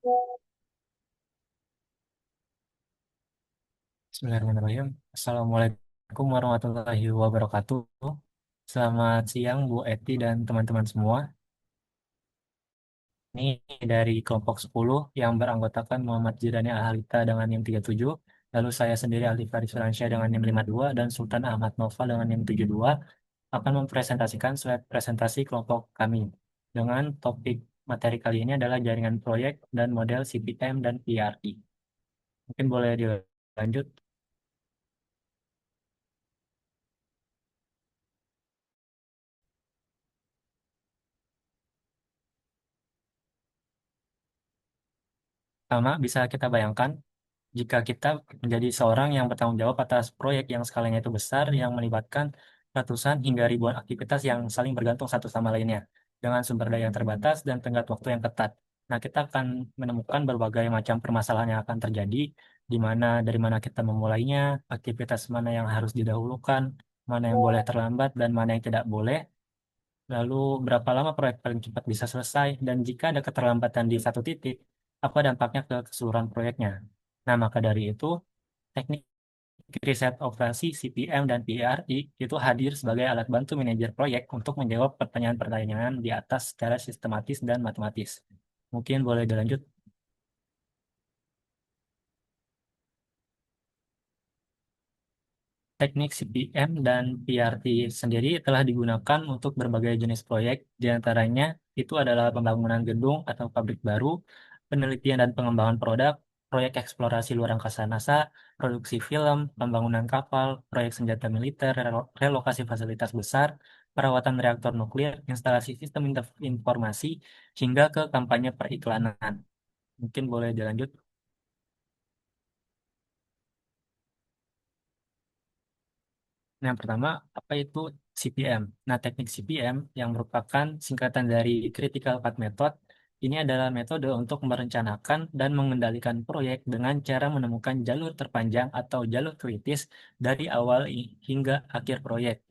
Bismillahirrahmanirrahim. Assalamualaikum warahmatullahi wabarakatuh. Selamat siang Bu Eti dan teman-teman semua. Ini dari kelompok 10 yang beranggotakan Muhammad Jirani Al-Halita dengan NIM 37, lalu saya sendiri Alif Faris Fransyah dengan NIM 52, dan Sultan Ahmad Nova dengan NIM 72 akan mempresentasikan slide presentasi kelompok kami. Dengan topik materi kali ini adalah jaringan proyek dan model CPM dan PRI. Mungkin boleh dilanjut. Pertama, bisa kita bayangkan jika kita menjadi seorang yang bertanggung jawab atas proyek yang skalanya itu besar, yang melibatkan ratusan hingga ribuan aktivitas yang saling bergantung satu sama lainnya, dengan sumber daya yang terbatas dan tenggat waktu yang ketat. Nah, kita akan menemukan berbagai macam permasalahan yang akan terjadi, di mana dari mana kita memulainya, aktivitas mana yang harus didahulukan, mana yang boleh terlambat, dan mana yang tidak boleh. Lalu, berapa lama proyek paling cepat bisa selesai, dan jika ada keterlambatan di satu titik, apa dampaknya ke keseluruhan proyeknya. Nah, maka dari itu, teknik riset operasi CPM dan PRI itu hadir sebagai alat bantu manajer proyek untuk menjawab pertanyaan-pertanyaan di atas secara sistematis dan matematis. Mungkin boleh dilanjut. Teknik CPM dan PRT sendiri telah digunakan untuk berbagai jenis proyek, di antaranya itu adalah pembangunan gedung atau pabrik baru, penelitian dan pengembangan produk, proyek eksplorasi luar angkasa NASA, produksi film, pembangunan kapal, proyek senjata militer, relokasi fasilitas besar, perawatan reaktor nuklir, instalasi sistem informasi, hingga ke kampanye periklanan. Mungkin boleh dilanjut. Nah, yang pertama, apa itu CPM? Nah, teknik CPM yang merupakan singkatan dari Critical Path Method, ini adalah metode untuk merencanakan dan mengendalikan proyek dengan cara menemukan jalur terpanjang atau jalur kritis dari awal hingga akhir proyek.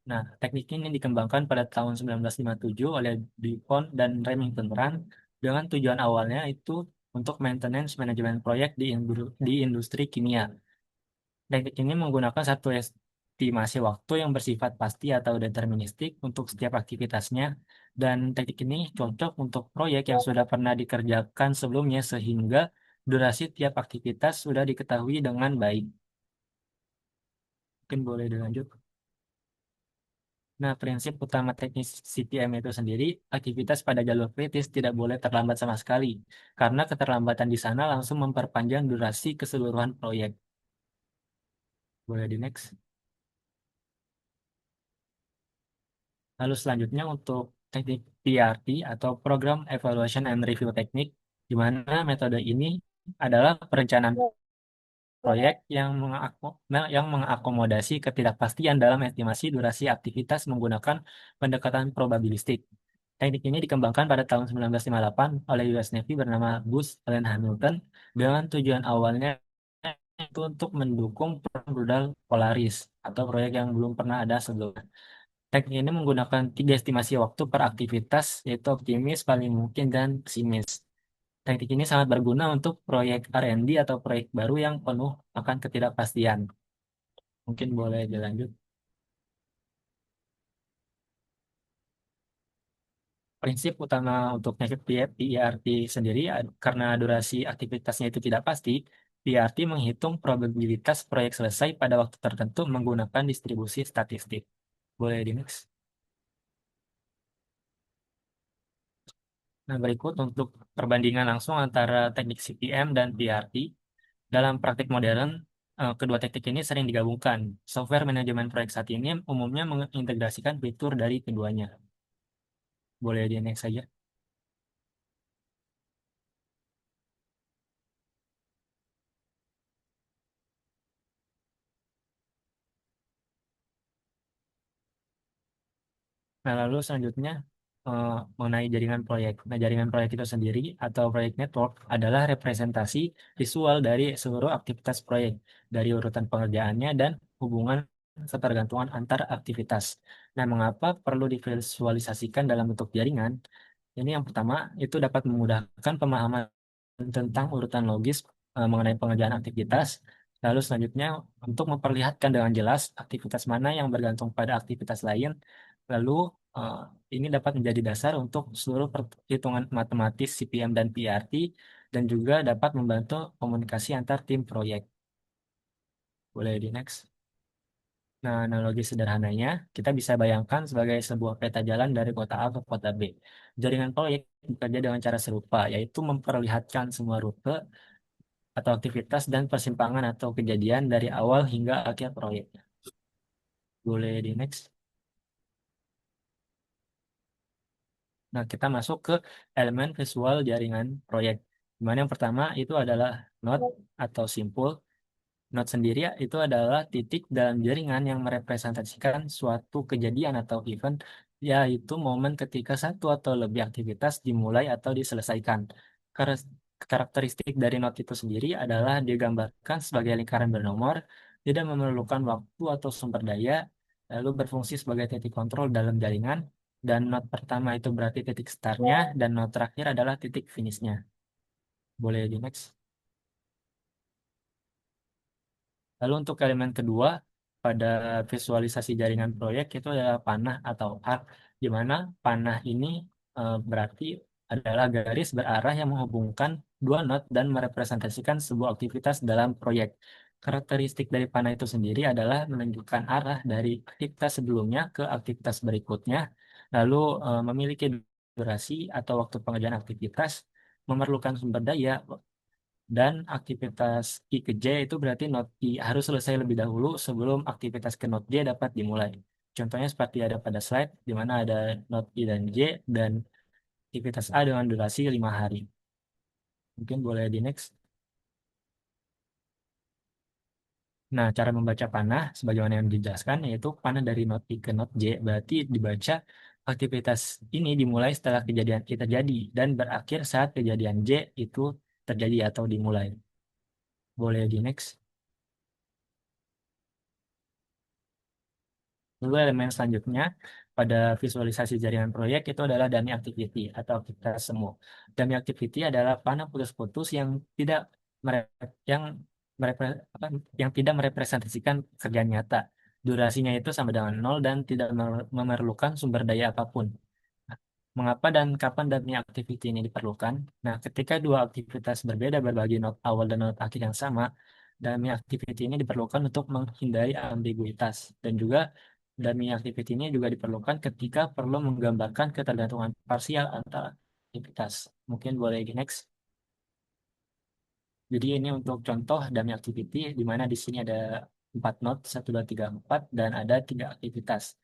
Nah, teknik ini dikembangkan pada tahun 1957 oleh DuPont dan Remington Rand dengan tujuan awalnya itu untuk maintenance manajemen proyek di industri kimia. Teknik ini menggunakan satu estimasi waktu yang bersifat pasti atau deterministik untuk setiap aktivitasnya, dan teknik ini cocok untuk proyek yang sudah pernah dikerjakan sebelumnya sehingga durasi tiap aktivitas sudah diketahui dengan baik. Mungkin boleh dilanjut. Nah, prinsip utama teknis CPM itu sendiri, aktivitas pada jalur kritis tidak boleh terlambat sama sekali, karena keterlambatan di sana langsung memperpanjang durasi keseluruhan proyek. Boleh di next. Lalu selanjutnya untuk teknik PRT atau Program Evaluation and Review Technique, di mana metode ini adalah perencanaan proyek yang mengakomodasi ketidakpastian dalam estimasi durasi aktivitas menggunakan pendekatan probabilistik. Teknik ini dikembangkan pada tahun 1958 oleh US Navy bernama Booz Allen Hamilton dengan tujuan awalnya itu untuk mendukung perang rudal Polaris atau proyek yang belum pernah ada sebelumnya. Teknik ini menggunakan tiga estimasi waktu per aktivitas, yaitu optimis, paling mungkin, dan pesimis. Teknik ini sangat berguna untuk proyek R&D atau proyek baru yang penuh akan ketidakpastian. Mungkin boleh dilanjut. Prinsip utama untuk teknik PRT sendiri, karena durasi aktivitasnya itu tidak pasti, PRT menghitung probabilitas proyek selesai pada waktu tertentu menggunakan distribusi statistik. Boleh di next. Nah, berikut untuk perbandingan langsung antara teknik CPM dan PRT. Dalam praktik modern, kedua teknik ini sering digabungkan. Software manajemen proyek saat ini umumnya mengintegrasikan fitur dari keduanya. Boleh di next saja. Nah, lalu selanjutnya mengenai jaringan proyek. Nah, jaringan proyek itu sendiri atau proyek network adalah representasi visual dari seluruh aktivitas proyek, dari urutan pengerjaannya dan hubungan ketergantungan antar aktivitas. Nah, mengapa perlu divisualisasikan dalam bentuk jaringan? Ini yang pertama, itu dapat memudahkan pemahaman tentang urutan logis mengenai pengerjaan aktivitas. Lalu selanjutnya untuk memperlihatkan dengan jelas aktivitas mana yang bergantung pada aktivitas lain. Lalu eh, ini dapat menjadi dasar untuk seluruh perhitungan matematis CPM dan PRT dan juga dapat membantu komunikasi antar tim proyek. Boleh di next. Nah, analogi sederhananya, kita bisa bayangkan sebagai sebuah peta jalan dari kota A ke kota B. Jaringan proyek bekerja dengan cara serupa, yaitu memperlihatkan semua rute atau aktivitas dan persimpangan atau kejadian dari awal hingga akhir proyek. Boleh di next. Nah, kita masuk ke elemen visual jaringan proyek. Dimana yang pertama itu adalah node atau simpul. Node sendiri itu adalah titik dalam jaringan yang merepresentasikan suatu kejadian atau event, yaitu momen ketika satu atau lebih aktivitas dimulai atau diselesaikan. Karakteristik dari node itu sendiri adalah digambarkan sebagai lingkaran bernomor, tidak memerlukan waktu atau sumber daya, lalu berfungsi sebagai titik kontrol dalam jaringan, dan node pertama itu berarti titik startnya, dan node terakhir adalah titik finishnya. Boleh di next. Lalu untuk elemen kedua, pada visualisasi jaringan proyek itu adalah panah atau arc, di mana panah ini berarti adalah garis berarah yang menghubungkan dua node dan merepresentasikan sebuah aktivitas dalam proyek. Karakteristik dari panah itu sendiri adalah menunjukkan arah dari aktivitas sebelumnya ke aktivitas berikutnya, lalu memiliki durasi atau waktu pengerjaan aktivitas, memerlukan sumber daya, dan aktivitas I ke J itu berarti not I harus selesai lebih dahulu sebelum aktivitas ke not J dapat dimulai. Contohnya seperti ada pada slide, di mana ada not I dan J, dan aktivitas A dengan durasi 5 hari. Mungkin boleh di next. Nah, cara membaca panah, sebagaimana yang dijelaskan, yaitu panah dari not I ke not J, berarti dibaca aktivitas ini dimulai setelah kejadian I terjadi, dan berakhir saat kejadian J itu terjadi atau dimulai. Boleh di next. Lalu elemen selanjutnya pada visualisasi jaringan proyek itu adalah dummy activity atau aktivitas semu. Dummy activity adalah panah putus-putus yang tidak mere- yang yang tidak merepresentasikan kerjaan nyata. Durasinya itu sama dengan nol dan tidak memerlukan sumber daya apapun. Mengapa dan kapan dummy activity ini diperlukan? Nah, ketika dua aktivitas berbeda berbagi not awal dan not akhir yang sama, dummy activity ini diperlukan untuk menghindari ambiguitas, dan juga dummy activity ini juga diperlukan ketika perlu menggambarkan ketergantungan parsial antara aktivitas. Mungkin boleh di next. Jadi ini untuk contoh dummy activity di mana di sini ada 4 node, 1, 2, 3, 4, dan ada 3 aktivitas.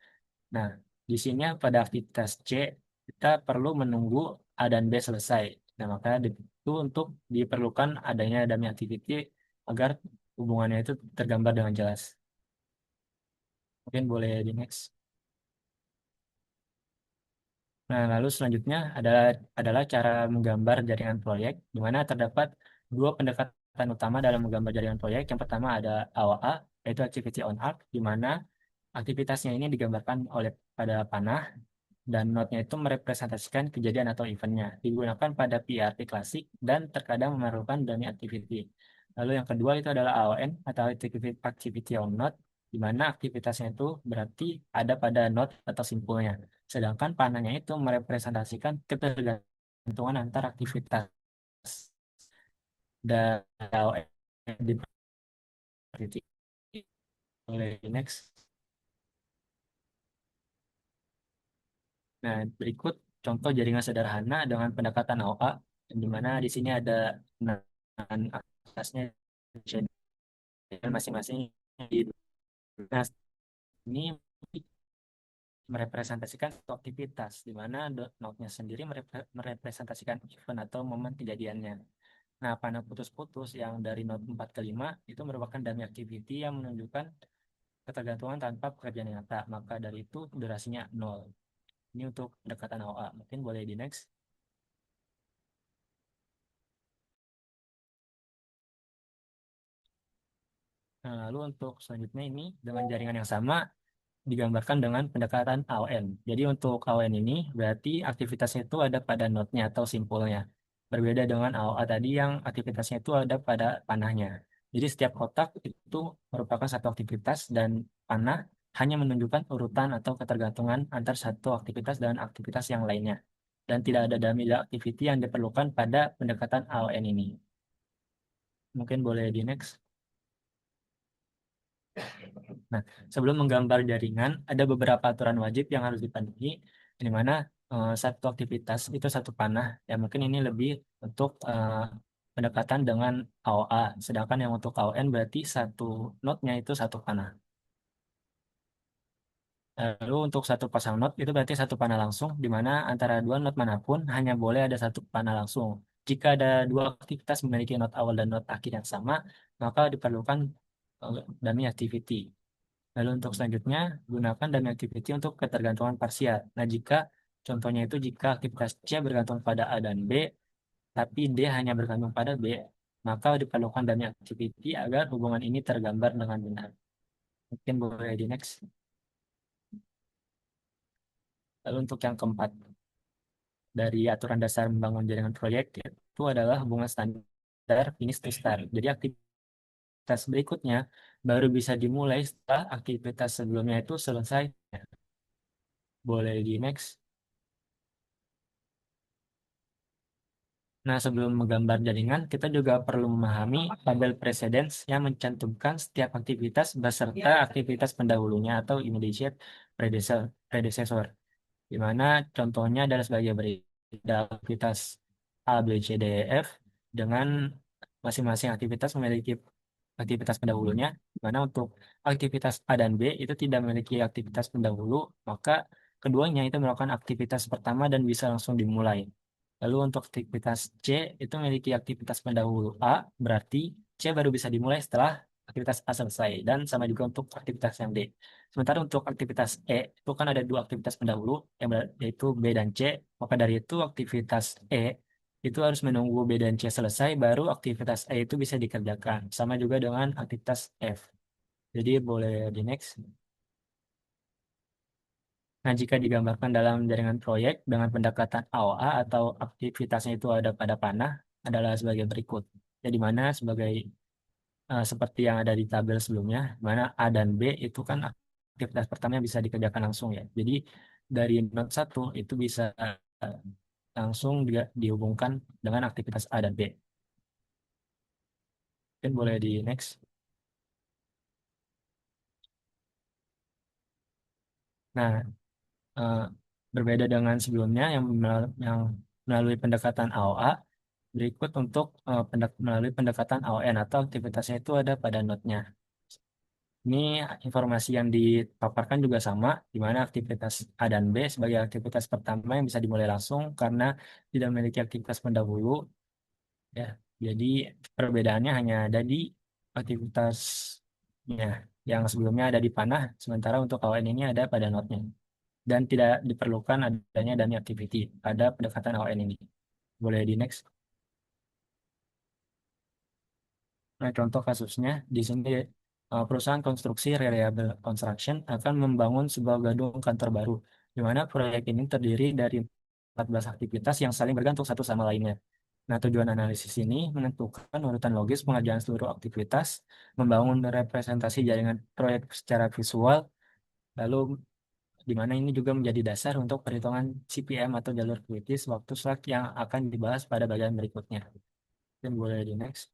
Nah, di sini pada aktivitas C, kita perlu menunggu A dan B selesai. Nah, maka itu untuk diperlukan adanya dummy activity agar hubungannya itu tergambar dengan jelas. Mungkin boleh di next. Nah, lalu selanjutnya adalah cara menggambar jaringan proyek, di mana terdapat dua pendekatan utama dalam menggambar jaringan proyek. Yang pertama ada AOA, yaitu Activity on Arc, di mana aktivitasnya ini digambarkan oleh pada panah, dan node-nya itu merepresentasikan kejadian atau eventnya. Digunakan pada PRT klasik dan terkadang memerlukan dummy activity. Lalu yang kedua itu adalah AON atau Activity on Node, di mana aktivitasnya itu berarti ada pada node atau simpulnya. Sedangkan panahnya itu merepresentasikan ketergantungan antar aktivitas dan AON di titik. Oleh next. Nah, berikut contoh jaringan sederhana dengan pendekatan AOA, di mana di sini ada 6 atasnya dan masing-masing di nah, ini merepresentasikan suatu aktivitas, di mana node-nya sendiri merepresentasikan event atau momen kejadiannya. Nah, panah putus-putus yang dari node 4 ke 5 itu merupakan dummy activity yang menunjukkan ketergantungan tanpa pekerjaan nyata. Maka dari itu durasinya 0. Ini untuk pendekatan AOA. Mungkin boleh di next. Nah, lalu untuk selanjutnya ini dengan jaringan yang sama digambarkan dengan pendekatan AON. Jadi untuk AON ini berarti aktivitasnya itu ada pada node-nya atau simpulnya. Berbeda dengan AOA tadi yang aktivitasnya itu ada pada panahnya. Jadi setiap kotak itu merupakan satu aktivitas dan panah hanya menunjukkan urutan atau ketergantungan antar satu aktivitas dan aktivitas yang lainnya. Dan tidak ada dummy activity yang diperlukan pada pendekatan AON ini. Mungkin boleh di next. Nah, sebelum menggambar jaringan, ada beberapa aturan wajib yang harus dipenuhi, di mana satu aktivitas itu satu panah. Ya, mungkin ini lebih untuk pendekatan dengan AOA, sedangkan yang untuk AON berarti satu node-nya itu satu panah. Lalu untuk satu pasang node itu berarti satu panah langsung, di mana antara dua node manapun hanya boleh ada satu panah langsung. Jika ada dua aktivitas memiliki node awal dan node akhir yang sama, maka diperlukan dummy activity. Lalu untuk selanjutnya, gunakan dummy activity untuk ketergantungan parsial. Nah, jika contohnya itu jika aktivitas C bergantung pada A dan B, tapi D hanya bergantung pada B, maka diperlukan dummy activity agar hubungan ini tergambar dengan benar. Mungkin boleh di next. Lalu untuk yang keempat, dari aturan dasar membangun jaringan proyek, itu adalah hubungan standar finish to start. Jadi aktivitas berikutnya baru bisa dimulai setelah aktivitas sebelumnya itu selesai. Boleh di next. Nah, sebelum menggambar jaringan, kita juga perlu memahami tabel precedence yang mencantumkan setiap aktivitas beserta aktivitas pendahulunya atau immediate predecessor, di mana contohnya adalah sebagai berikut. Ada aktivitas A, B, C, D, E, F dengan masing-masing aktivitas memiliki aktivitas pendahulunya, di mana untuk aktivitas A dan B itu tidak memiliki aktivitas pendahulu, maka keduanya itu melakukan aktivitas pertama dan bisa langsung dimulai. Lalu untuk aktivitas C itu memiliki aktivitas pendahulu A, berarti C baru bisa dimulai setelah aktivitas A selesai. Dan sama juga untuk aktivitas yang D. Sementara untuk aktivitas E itu kan ada dua aktivitas pendahulu, yaitu B dan C. Maka dari itu aktivitas E itu harus menunggu B dan C selesai, baru aktivitas E itu bisa dikerjakan. Sama juga dengan aktivitas F. Jadi boleh di next. Nah, jika digambarkan dalam jaringan proyek dengan pendekatan AOA atau aktivitasnya itu ada pada panah adalah sebagai berikut. Jadi mana sebagai seperti yang ada di tabel sebelumnya, di mana A dan B itu kan aktivitas pertama yang bisa dikerjakan langsung ya. Jadi dari node 1 itu bisa langsung dihubungkan dengan aktivitas A dan B. Mungkin boleh di next. Nah, eh, berbeda dengan sebelumnya yang melalui pendekatan AOA, berikut untuk melalui pendekatan AON atau aktivitasnya itu ada pada node-nya. Ini informasi yang dipaparkan juga sama, di mana aktivitas A dan B sebagai aktivitas pertama yang bisa dimulai langsung karena tidak memiliki aktivitas pendahulu. Ya, jadi perbedaannya hanya ada di aktivitasnya yang sebelumnya ada di panah, sementara untuk AON ini ada pada node-nya. Dan tidak diperlukan adanya dummy activity pada pendekatan AON ini. Boleh di next. Nah, contoh kasusnya di sini perusahaan konstruksi Reliable Construction akan membangun sebuah gedung kantor baru, di mana proyek ini terdiri dari 14 aktivitas yang saling bergantung satu sama lainnya. Nah, tujuan analisis ini menentukan urutan logis pengerjaan seluruh aktivitas, membangun representasi jaringan proyek secara visual, lalu di mana ini juga menjadi dasar untuk perhitungan CPM atau jalur kritis waktu slug yang akan dibahas pada bagian berikutnya. Dan boleh di next.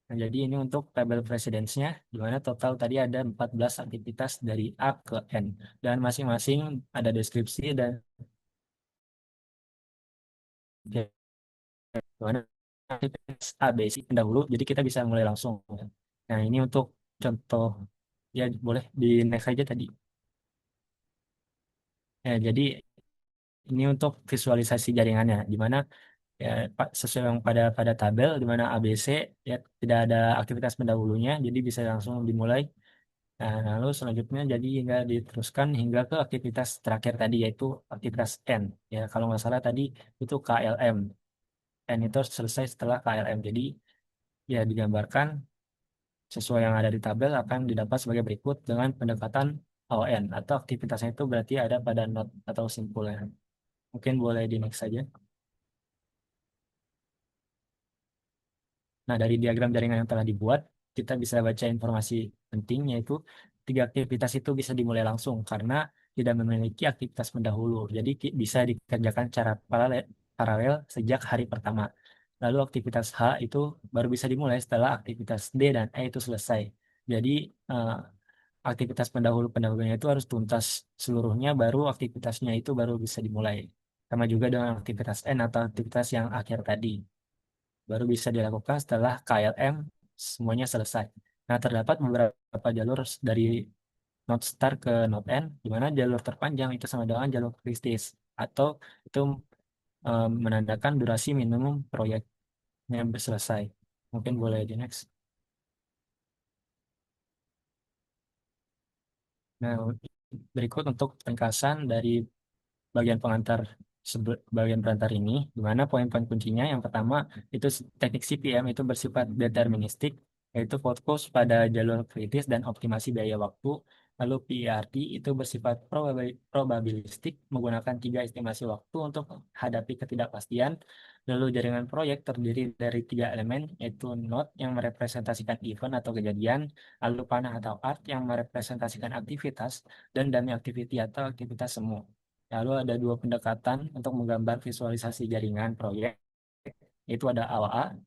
Nah, jadi ini untuk tabel presidensinya, di mana total tadi ada 14 aktivitas dari A ke N. Dan masing-masing ada deskripsi dan di mana aktivitas A, B, C pendahulu, jadi kita bisa mulai langsung. Nah, ini untuk contoh, ya boleh di next aja tadi. Ya, jadi ini untuk visualisasi jaringannya, di mana ya sesuai yang pada tabel, di mana ABC ya tidak ada aktivitas pendahulunya, jadi bisa langsung dimulai. Nah, lalu selanjutnya jadi hingga diteruskan hingga ke aktivitas terakhir tadi yaitu aktivitas N. Ya, kalau nggak salah tadi itu KLM. N itu selesai setelah KLM. Jadi ya digambarkan sesuai yang ada di tabel akan didapat sebagai berikut dengan pendekatan ON atau aktivitasnya itu berarti ada pada node atau simpulnya. Mungkin boleh di next saja. Nah, dari diagram jaringan yang telah dibuat, kita bisa baca informasi penting, yaitu tiga aktivitas itu bisa dimulai langsung karena tidak memiliki aktivitas pendahulu. Jadi bisa dikerjakan secara paralel, paralel sejak hari pertama. Lalu aktivitas H itu baru bisa dimulai setelah aktivitas D dan E itu selesai. Jadi eh, aktivitas pendahulunya itu harus tuntas seluruhnya, baru aktivitasnya itu baru bisa dimulai. Sama juga dengan aktivitas N atau aktivitas yang akhir tadi baru bisa dilakukan setelah KLM semuanya selesai. Nah, terdapat beberapa jalur dari node start ke node end, di mana jalur terpanjang itu sama dengan jalur kritis, atau itu menandakan durasi minimum proyeknya selesai. Mungkin boleh di next. Nah, berikut untuk ringkasan dari bagian pengantar ini, di mana poin-poin kuncinya yang pertama itu teknik CPM itu bersifat deterministik, yaitu fokus pada jalur kritis dan optimasi biaya waktu. Lalu PERT itu bersifat probabilistik, menggunakan tiga estimasi waktu untuk hadapi ketidakpastian. Lalu jaringan proyek terdiri dari tiga elemen, yaitu node yang merepresentasikan event atau kejadian, lalu panah atau art yang merepresentasikan aktivitas, dan dummy activity atau aktivitas semu. Lalu ada dua pendekatan untuk menggambar visualisasi jaringan proyek. Itu ada AOA,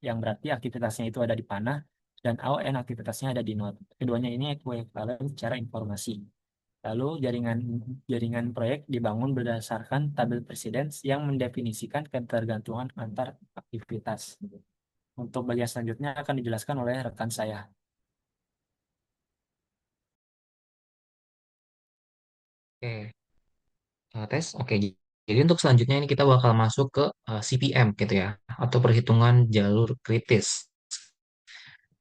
yang berarti aktivitasnya itu ada di panah, dan AON aktivitasnya ada di node. Keduanya ini ekuivalen secara informasi. Lalu jaringan jaringan proyek dibangun berdasarkan tabel presiden yang mendefinisikan ketergantungan antar aktivitas. Untuk bagian selanjutnya akan dijelaskan oleh rekan saya. Oke, tes. Oke, jadi untuk selanjutnya ini kita bakal masuk ke CPM gitu ya, atau perhitungan jalur kritis.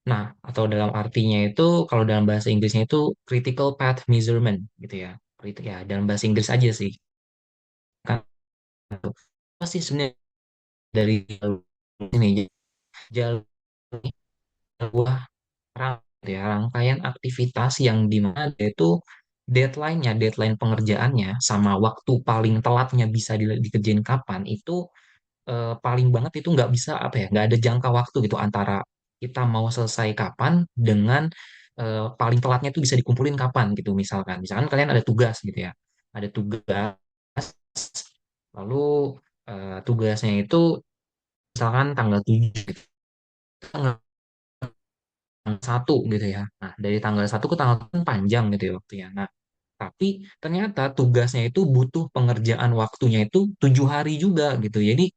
Nah, atau dalam artinya itu, kalau dalam bahasa Inggrisnya itu critical path measurement gitu ya. Ya, dalam bahasa Inggris aja sih. Kan, apa sih sebenarnya dari jalur ini? Jalur ini adalah gitu ya, rangkaian aktivitas yang dimana dia itu deadline pengerjaannya sama waktu paling telatnya bisa dikerjain kapan itu paling banget itu nggak bisa apa ya, nggak ada jangka waktu gitu antara kita mau selesai kapan dengan paling telatnya itu bisa dikumpulin kapan gitu. Misalkan kalian ada tugas gitu ya, ada tugas, lalu tugasnya itu misalkan tanggal 7 gitu, tanggal 1 gitu ya. Nah, dari tanggal 1 ke tanggal 8 panjang gitu ya waktunya. Nah, tapi ternyata tugasnya itu butuh pengerjaan waktunya itu 7 hari juga gitu. Jadi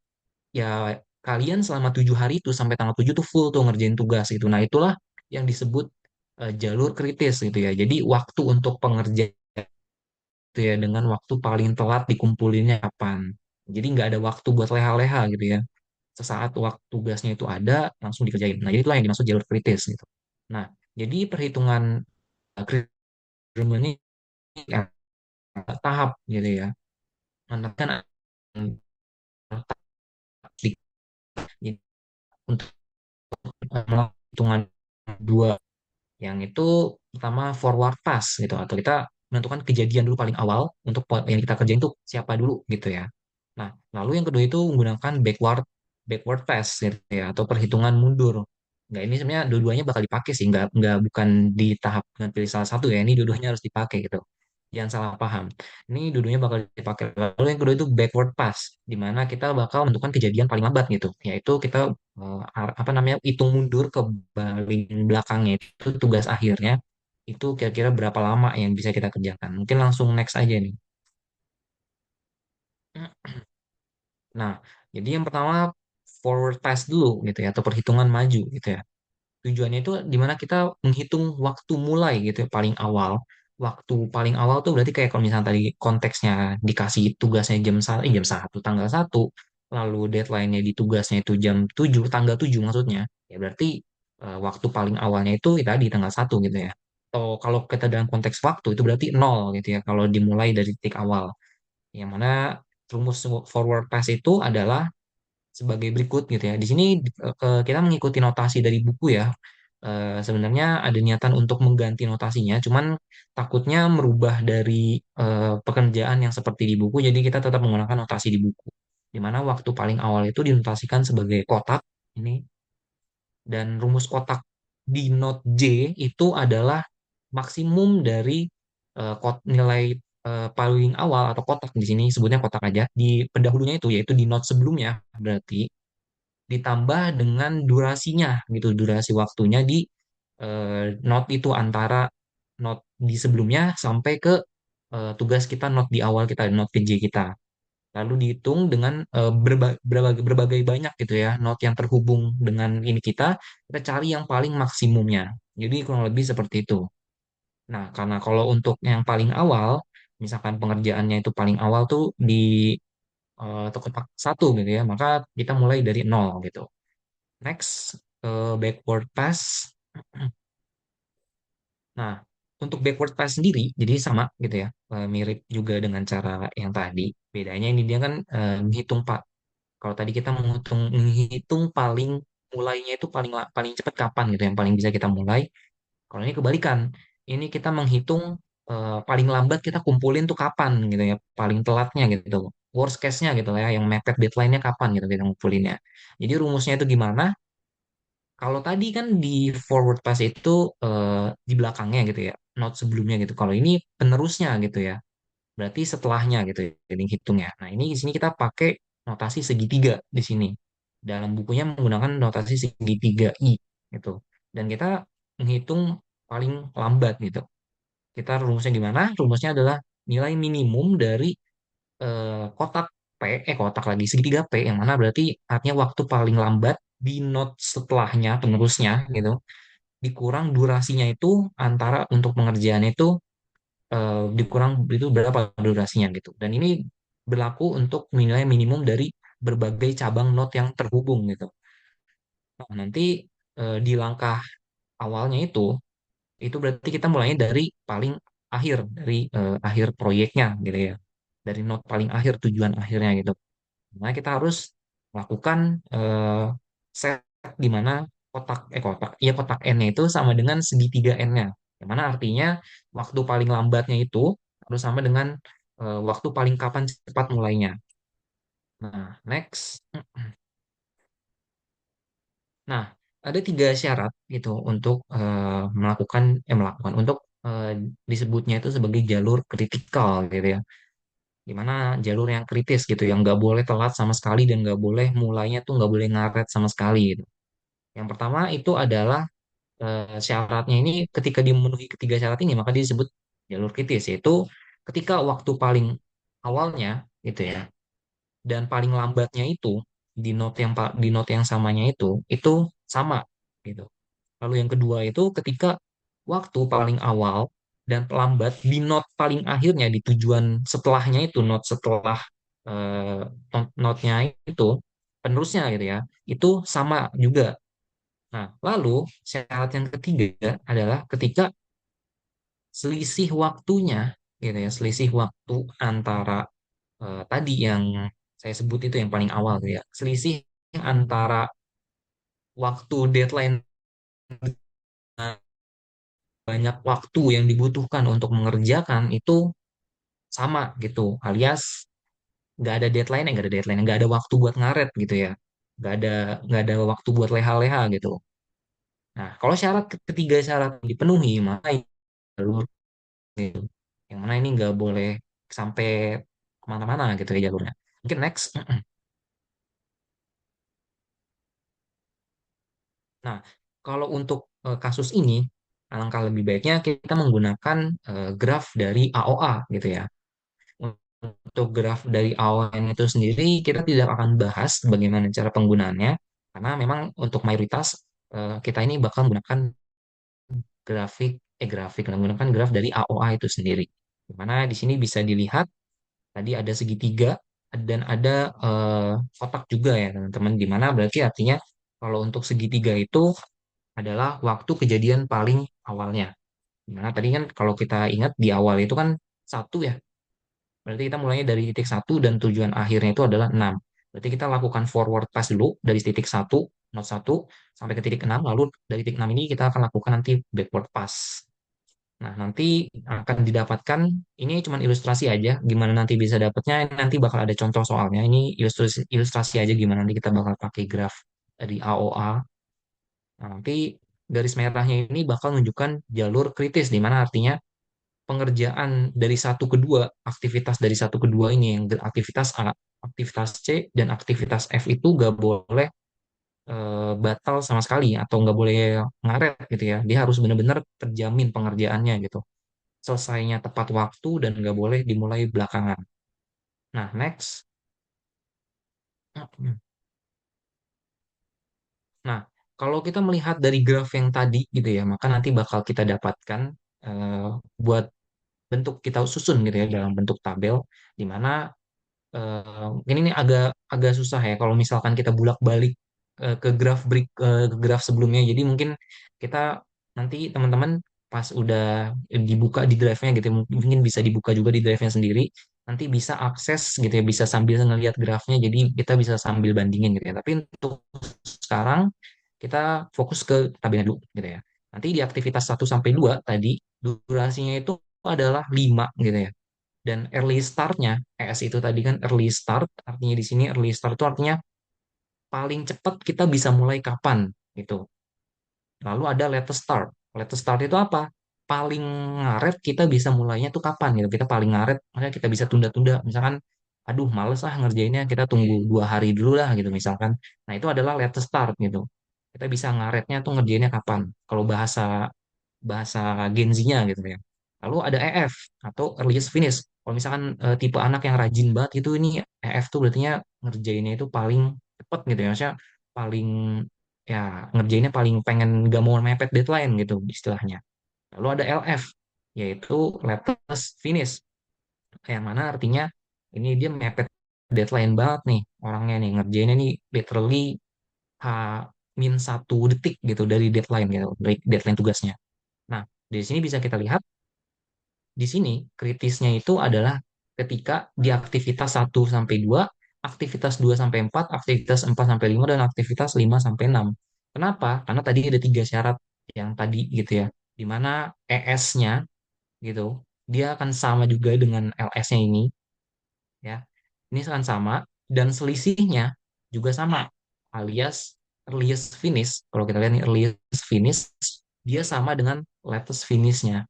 ya kalian selama 7 hari itu sampai tanggal 7 tuh full tuh ngerjain tugas gitu. Nah, itulah yang disebut jalur kritis gitu ya. Jadi waktu untuk pengerjaan itu ya dengan waktu paling telat dikumpulinnya kapan. Jadi nggak ada waktu buat leha-leha gitu ya. Sesaat waktu tugasnya itu ada langsung dikerjain. Nah, jadi itulah yang dimaksud jalur kritis gitu. Nah, jadi perhitungan kritis ini tahap gitu ya. Menentukan taktik untuk melakukan hitungan dua. Yang itu pertama forward pass gitu, atau kita menentukan kejadian dulu paling awal untuk yang kita kerjain itu siapa dulu gitu ya. Nah, lalu yang kedua itu menggunakan backward pass gitu ya, atau perhitungan mundur. Nggak, ini sebenarnya dua-duanya bakal dipakai sih, nggak bukan di tahap dengan pilih salah satu ya, ini dua-duanya harus dipakai gitu. Jangan salah paham. Ini dua-duanya bakal dipakai. Lalu yang kedua itu backward pass, di mana kita bakal menentukan kejadian paling lambat gitu, yaitu kita apa namanya hitung mundur ke baling belakangnya itu tugas akhirnya itu kira-kira berapa lama yang bisa kita kerjakan. Mungkin langsung next aja nih. Nah, jadi yang pertama forward pass dulu gitu ya, atau perhitungan maju gitu ya. Tujuannya itu dimana kita menghitung waktu mulai gitu ya, paling awal. Waktu paling awal tuh berarti kayak kalau misalnya tadi konteksnya dikasih tugasnya jam 1 tanggal 1, lalu deadline-nya di tugasnya itu jam 7 tanggal 7 maksudnya. Ya berarti waktu paling awalnya itu ya tadi tanggal 1 gitu ya. Atau kalau kita dalam konteks waktu itu berarti nol gitu ya kalau dimulai dari titik awal. Yang mana rumus forward pass itu adalah sebagai berikut gitu ya. Di sini kita mengikuti notasi dari buku ya. Sebenarnya ada niatan untuk mengganti notasinya, cuman takutnya merubah dari pekerjaan yang seperti di buku, jadi kita tetap menggunakan notasi di buku. Di mana waktu paling awal itu dinotasikan sebagai kotak ini, Dan rumus kotak di node J itu adalah maksimum dari nilai paling awal atau kotak di sini sebutnya kotak aja di pendahulunya itu yaitu di node sebelumnya berarti ditambah dengan durasinya gitu durasi waktunya di node itu antara node di sebelumnya sampai ke tugas kita node di awal kita node ke J kita lalu dihitung dengan berbagai banyak gitu ya node yang terhubung dengan ini kita cari yang paling maksimumnya jadi kurang lebih seperti itu. Nah, karena kalau untuk yang paling awal, misalkan pengerjaannya itu paling awal tuh di kotak satu gitu ya, maka kita mulai dari nol gitu. Next, backward pass. Nah, untuk backward pass sendiri, jadi sama gitu ya, mirip juga dengan cara yang tadi. Bedanya ini dia kan menghitung Pak. Kalau tadi kita menghitung paling mulainya itu paling cepat kapan gitu, yang paling bisa kita mulai. Kalau ini kebalikan, ini kita menghitung paling lambat kita kumpulin tuh kapan gitu ya, paling telatnya gitu. Worst case-nya gitu lah ya, yang mepet deadline-nya kapan gitu kita ngumpulinnya. Jadi rumusnya itu gimana? Kalau tadi kan di forward pass itu di belakangnya gitu ya, note sebelumnya gitu. Kalau ini penerusnya gitu ya, berarti setelahnya gitu ya, jadi hitungnya. Nah ini di sini kita pakai notasi segitiga di sini. Dalam bukunya menggunakan notasi segitiga I gitu. Dan kita menghitung paling lambat gitu. Kita rumusnya gimana? Rumusnya adalah nilai minimum dari kotak kotak lagi segitiga P yang mana berarti artinya waktu paling lambat di not setelahnya penerusnya gitu dikurang durasinya itu antara untuk pengerjaan itu dikurang itu berapa durasinya gitu. Dan ini berlaku untuk nilai minimum dari berbagai cabang not yang terhubung gitu. Nah, nanti di langkah awalnya itu berarti kita mulainya dari paling akhir dari akhir proyeknya gitu ya dari not paling akhir tujuan akhirnya gitu nah kita harus melakukan set di mana kotak n-nya itu sama dengan segitiga n-nya yang mana artinya waktu paling lambatnya itu harus sama dengan waktu paling kapan cepat mulainya nah next. Nah, ada tiga syarat gitu untuk melakukan untuk disebutnya itu sebagai jalur kritikal gitu ya. Dimana jalur yang kritis gitu, yang nggak boleh telat sama sekali dan nggak boleh mulainya tuh nggak boleh ngaret sama sekali gitu. Yang pertama itu adalah syaratnya ini ketika dimenuhi ketiga syarat ini maka disebut jalur kritis yaitu ketika waktu paling awalnya gitu ya dan paling lambatnya itu di note yang samanya itu sama gitu. Lalu yang kedua itu ketika waktu paling awal dan lambat di note paling akhirnya di tujuan setelahnya itu note setelah note-nya itu penerusnya gitu ya itu sama juga. Nah, lalu syarat yang ketiga adalah ketika selisih waktunya gitu ya selisih waktu antara tadi yang saya sebut itu yang paling awal gitu ya. Selisih antara waktu deadline dan banyak waktu yang dibutuhkan untuk mengerjakan itu sama gitu. Alias nggak ada deadline, nggak ada waktu buat ngaret gitu ya. Nggak ada nggak ada waktu buat leha-leha gitu. Nah, kalau ketiga syarat dipenuhi, maka jalur gitu. Yang mana ini nggak boleh sampai kemana-mana gitu ya jalurnya. Mungkin next. Nah, kalau untuk kasus ini, alangkah lebih baiknya kita menggunakan graf dari AOA gitu ya. Untuk graf dari AOA itu sendiri, kita tidak akan bahas bagaimana cara penggunaannya, karena memang untuk mayoritas kita ini bakal menggunakan menggunakan graf dari AOA itu sendiri. Di mana di sini bisa dilihat tadi ada segitiga dan ada kotak juga ya teman-teman. Di mana berarti artinya kalau untuk segitiga itu adalah waktu kejadian paling awalnya. Nah, tadi kan kalau kita ingat di awal itu kan satu ya. Berarti kita mulainya dari titik satu dan tujuan akhirnya itu adalah 6. Berarti kita lakukan forward pass dulu dari titik satu, not satu sampai ke titik 6. Lalu dari titik 6 ini kita akan lakukan nanti backward pass. Nah, nanti akan didapatkan, ini cuma ilustrasi aja, gimana nanti bisa dapatnya, nanti bakal ada contoh soalnya. Ini ilustrasi aja gimana nanti kita bakal pakai graf dari AOA. Nah, nanti garis merahnya ini bakal menunjukkan jalur kritis, di mana artinya pengerjaan dari satu ke dua, aktivitas dari satu ke dua ini, yang aktivitas A, aktivitas C, dan aktivitas F itu gak boleh batal sama sekali atau nggak boleh ngaret gitu ya. Dia harus benar-benar terjamin pengerjaannya gitu. Selesainya tepat waktu dan nggak boleh dimulai belakangan. Nah, next. Nah, kalau kita melihat dari graf yang tadi gitu ya, maka nanti bakal kita dapatkan eh, buat bentuk kita susun gitu ya dalam bentuk tabel, di mana ini agak agak susah ya kalau misalkan kita bolak-balik ke graf sebelumnya. Jadi mungkin kita nanti teman-teman pas udah dibuka di drive-nya gitu ya, mungkin bisa dibuka juga di drive-nya sendiri. Nanti bisa akses gitu ya, bisa sambil ngelihat grafnya. Jadi kita bisa sambil bandingin gitu ya. Tapi untuk sekarang kita fokus ke tabelnya dulu gitu ya. Nanti di aktivitas 1 sampai 2 tadi durasinya itu adalah 5 gitu ya. Dan early start-nya, ES itu tadi kan early start, artinya di sini early start itu artinya paling cepat kita bisa mulai kapan gitu. Lalu ada latest start. Latest start itu apa? Paling ngaret kita bisa mulainya tuh kapan gitu. Kita paling ngaret, makanya kita bisa tunda-tunda. Misalkan, aduh males ah ngerjainnya, kita tunggu 2 hari dulu lah gitu misalkan. Nah itu adalah latest start gitu. Kita bisa ngaretnya tuh ngerjainnya kapan. Kalau bahasa bahasa Gen Z-nya gitu ya. Lalu ada EF atau earliest finish. Kalau misalkan tipe anak yang rajin banget itu, ini EF tuh berarti ngerjainnya itu paling cepet gitu ya. Maksudnya paling ya ngerjainnya paling pengen gak mau mepet deadline gitu istilahnya. Lalu ada LF yaitu latest finish, yang mana artinya ini dia mepet deadline banget nih orangnya nih ngerjainnya nih literally H -1 detik gitu dari deadline gitu, dari deadline tugasnya. Nah, di sini bisa kita lihat, di sini kritisnya itu adalah ketika di aktivitas 1 sampai 2, aktivitas 2 sampai 4, aktivitas 4 sampai 5, dan aktivitas 5 sampai 6. Kenapa? Karena tadi ada 3 syarat yang tadi gitu ya, di mana ES-nya gitu, dia akan sama juga dengan LS-nya ini ya. Ini akan sama dan selisihnya juga sama, alias earliest finish. Kalau kita lihat nih earliest finish, dia sama dengan latest finish-nya.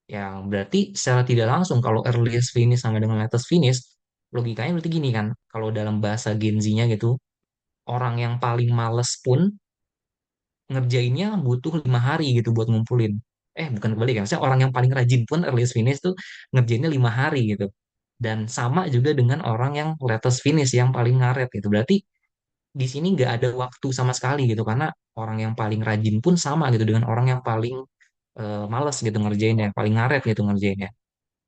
Yang berarti secara tidak langsung kalau earliest finish sama dengan latest finish, logikanya berarti gini kan, kalau dalam bahasa Gen Z-nya gitu, orang yang paling males pun ngerjainnya butuh 5 hari gitu buat ngumpulin. Bukan kebalik ya, maksudnya orang yang paling rajin pun earliest finish tuh ngerjainnya 5 hari gitu. Dan sama juga dengan orang yang latest finish yang paling ngaret gitu. Berarti di sini nggak ada waktu sama sekali gitu, karena orang yang paling rajin pun sama gitu dengan orang yang paling males gitu ngerjainnya, paling ngaret gitu ngerjainnya.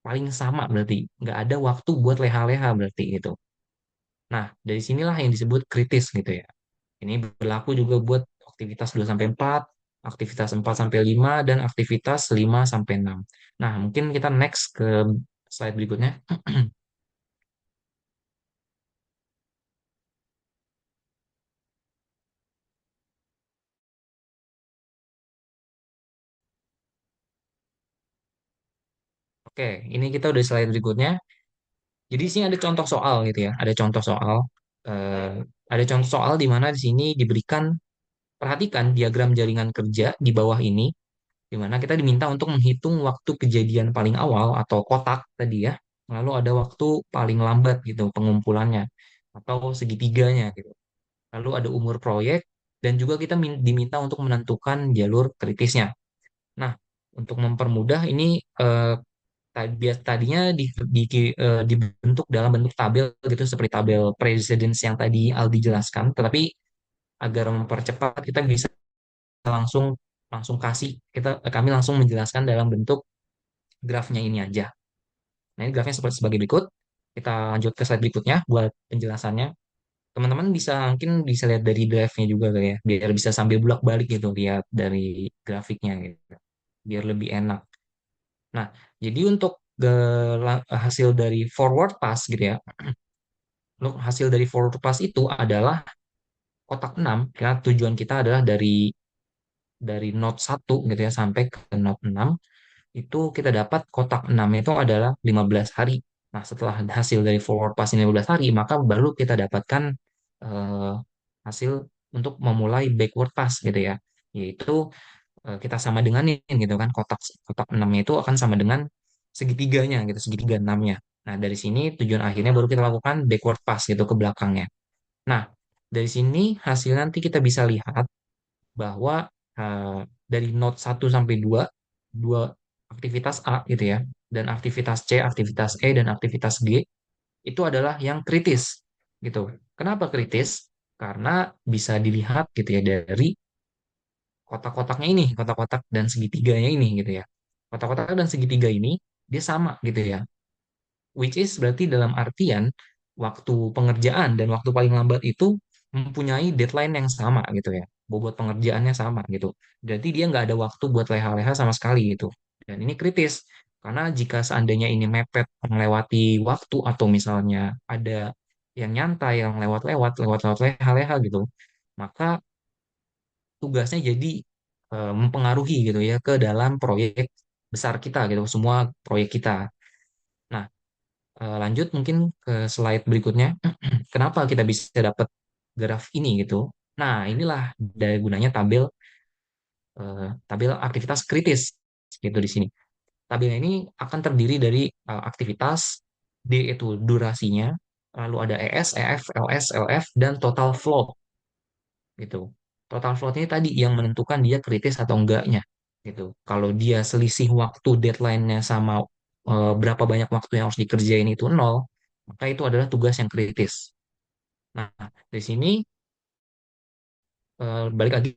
Paling sama berarti nggak ada waktu buat leha-leha berarti itu. Nah, dari sinilah yang disebut kritis gitu ya. Ini berlaku juga buat aktivitas 2 sampai 4, aktivitas 4 sampai 5, dan aktivitas 5 sampai 6. Nah, mungkin kita next ke slide berikutnya. Oke, ini kita udah slide berikutnya. Jadi di sini ada contoh soal gitu ya. Ada contoh soal. eh, ada contoh soal di mana di sini diberikan, perhatikan diagram jaringan kerja di bawah ini, di mana kita diminta untuk menghitung waktu kejadian paling awal atau kotak tadi ya, lalu ada waktu paling lambat gitu pengumpulannya atau segitiganya gitu. Lalu ada umur proyek dan juga kita diminta untuk menentukan jalur kritisnya. Nah, untuk mempermudah ini tadinya dibentuk dalam bentuk tabel gitu seperti tabel precedence yang tadi Aldi jelaskan, tetapi agar mempercepat kita bisa langsung langsung kasih kami langsung menjelaskan dalam bentuk grafnya ini aja. Nah, ini grafnya seperti sebagai berikut. Kita lanjut ke slide berikutnya buat penjelasannya. Teman-teman bisa mungkin bisa lihat dari drive-nya juga kali ya, biar bisa sambil bolak-balik gitu lihat dari grafiknya gitu. Biar lebih enak. Nah, jadi untuk hasil dari forward pass gitu ya. Untuk hasil dari forward pass itu adalah kotak 6, karena tujuan kita adalah dari node 1 gitu ya sampai ke node 6, itu kita dapat kotak 6 itu adalah 15 hari. Nah, setelah hasil dari forward pass 15 hari, maka baru kita dapatkan eh, hasil untuk memulai backward pass gitu ya. yaitu kita sama denganin gitu kan, kotak kotak 6-nya itu akan sama dengan segitiganya gitu, segitiga 6-nya. Nah, dari sini tujuan akhirnya baru kita lakukan backward pass gitu ke belakangnya. Nah, dari sini hasil nanti kita bisa lihat bahwa dari node 1 sampai 2 dua aktivitas A gitu ya, dan aktivitas C, aktivitas E, dan aktivitas G itu adalah yang kritis gitu. Kenapa kritis? Karena bisa dilihat gitu ya dari kotak-kotaknya ini, kotak-kotak dan segitiganya ini gitu ya. Kotak-kotak dan segitiga ini dia sama gitu ya. Which is berarti dalam artian waktu pengerjaan dan waktu paling lambat itu mempunyai deadline yang sama gitu ya. Bobot pengerjaannya sama gitu. Berarti dia nggak ada waktu buat leha-leha sama sekali gitu. Dan ini kritis karena jika seandainya ini mepet melewati waktu atau misalnya ada yang nyantai, yang lewat-lewat leha-leha gitu, maka tugasnya jadi mempengaruhi gitu ya ke dalam proyek besar kita gitu, semua proyek kita. Nah, lanjut mungkin ke slide berikutnya. Kenapa kita bisa dapat graf ini gitu? Nah, inilah daya gunanya tabel aktivitas kritis gitu di sini. Tabel ini akan terdiri dari aktivitas D itu durasinya, lalu ada ES, EF, LS, LF, dan total flow gitu. Total float ini tadi yang menentukan dia kritis atau enggaknya gitu. Kalau dia selisih waktu deadline-nya sama berapa banyak waktu yang harus dikerjain itu nol, maka itu adalah tugas yang kritis. Nah, di sini balik lagi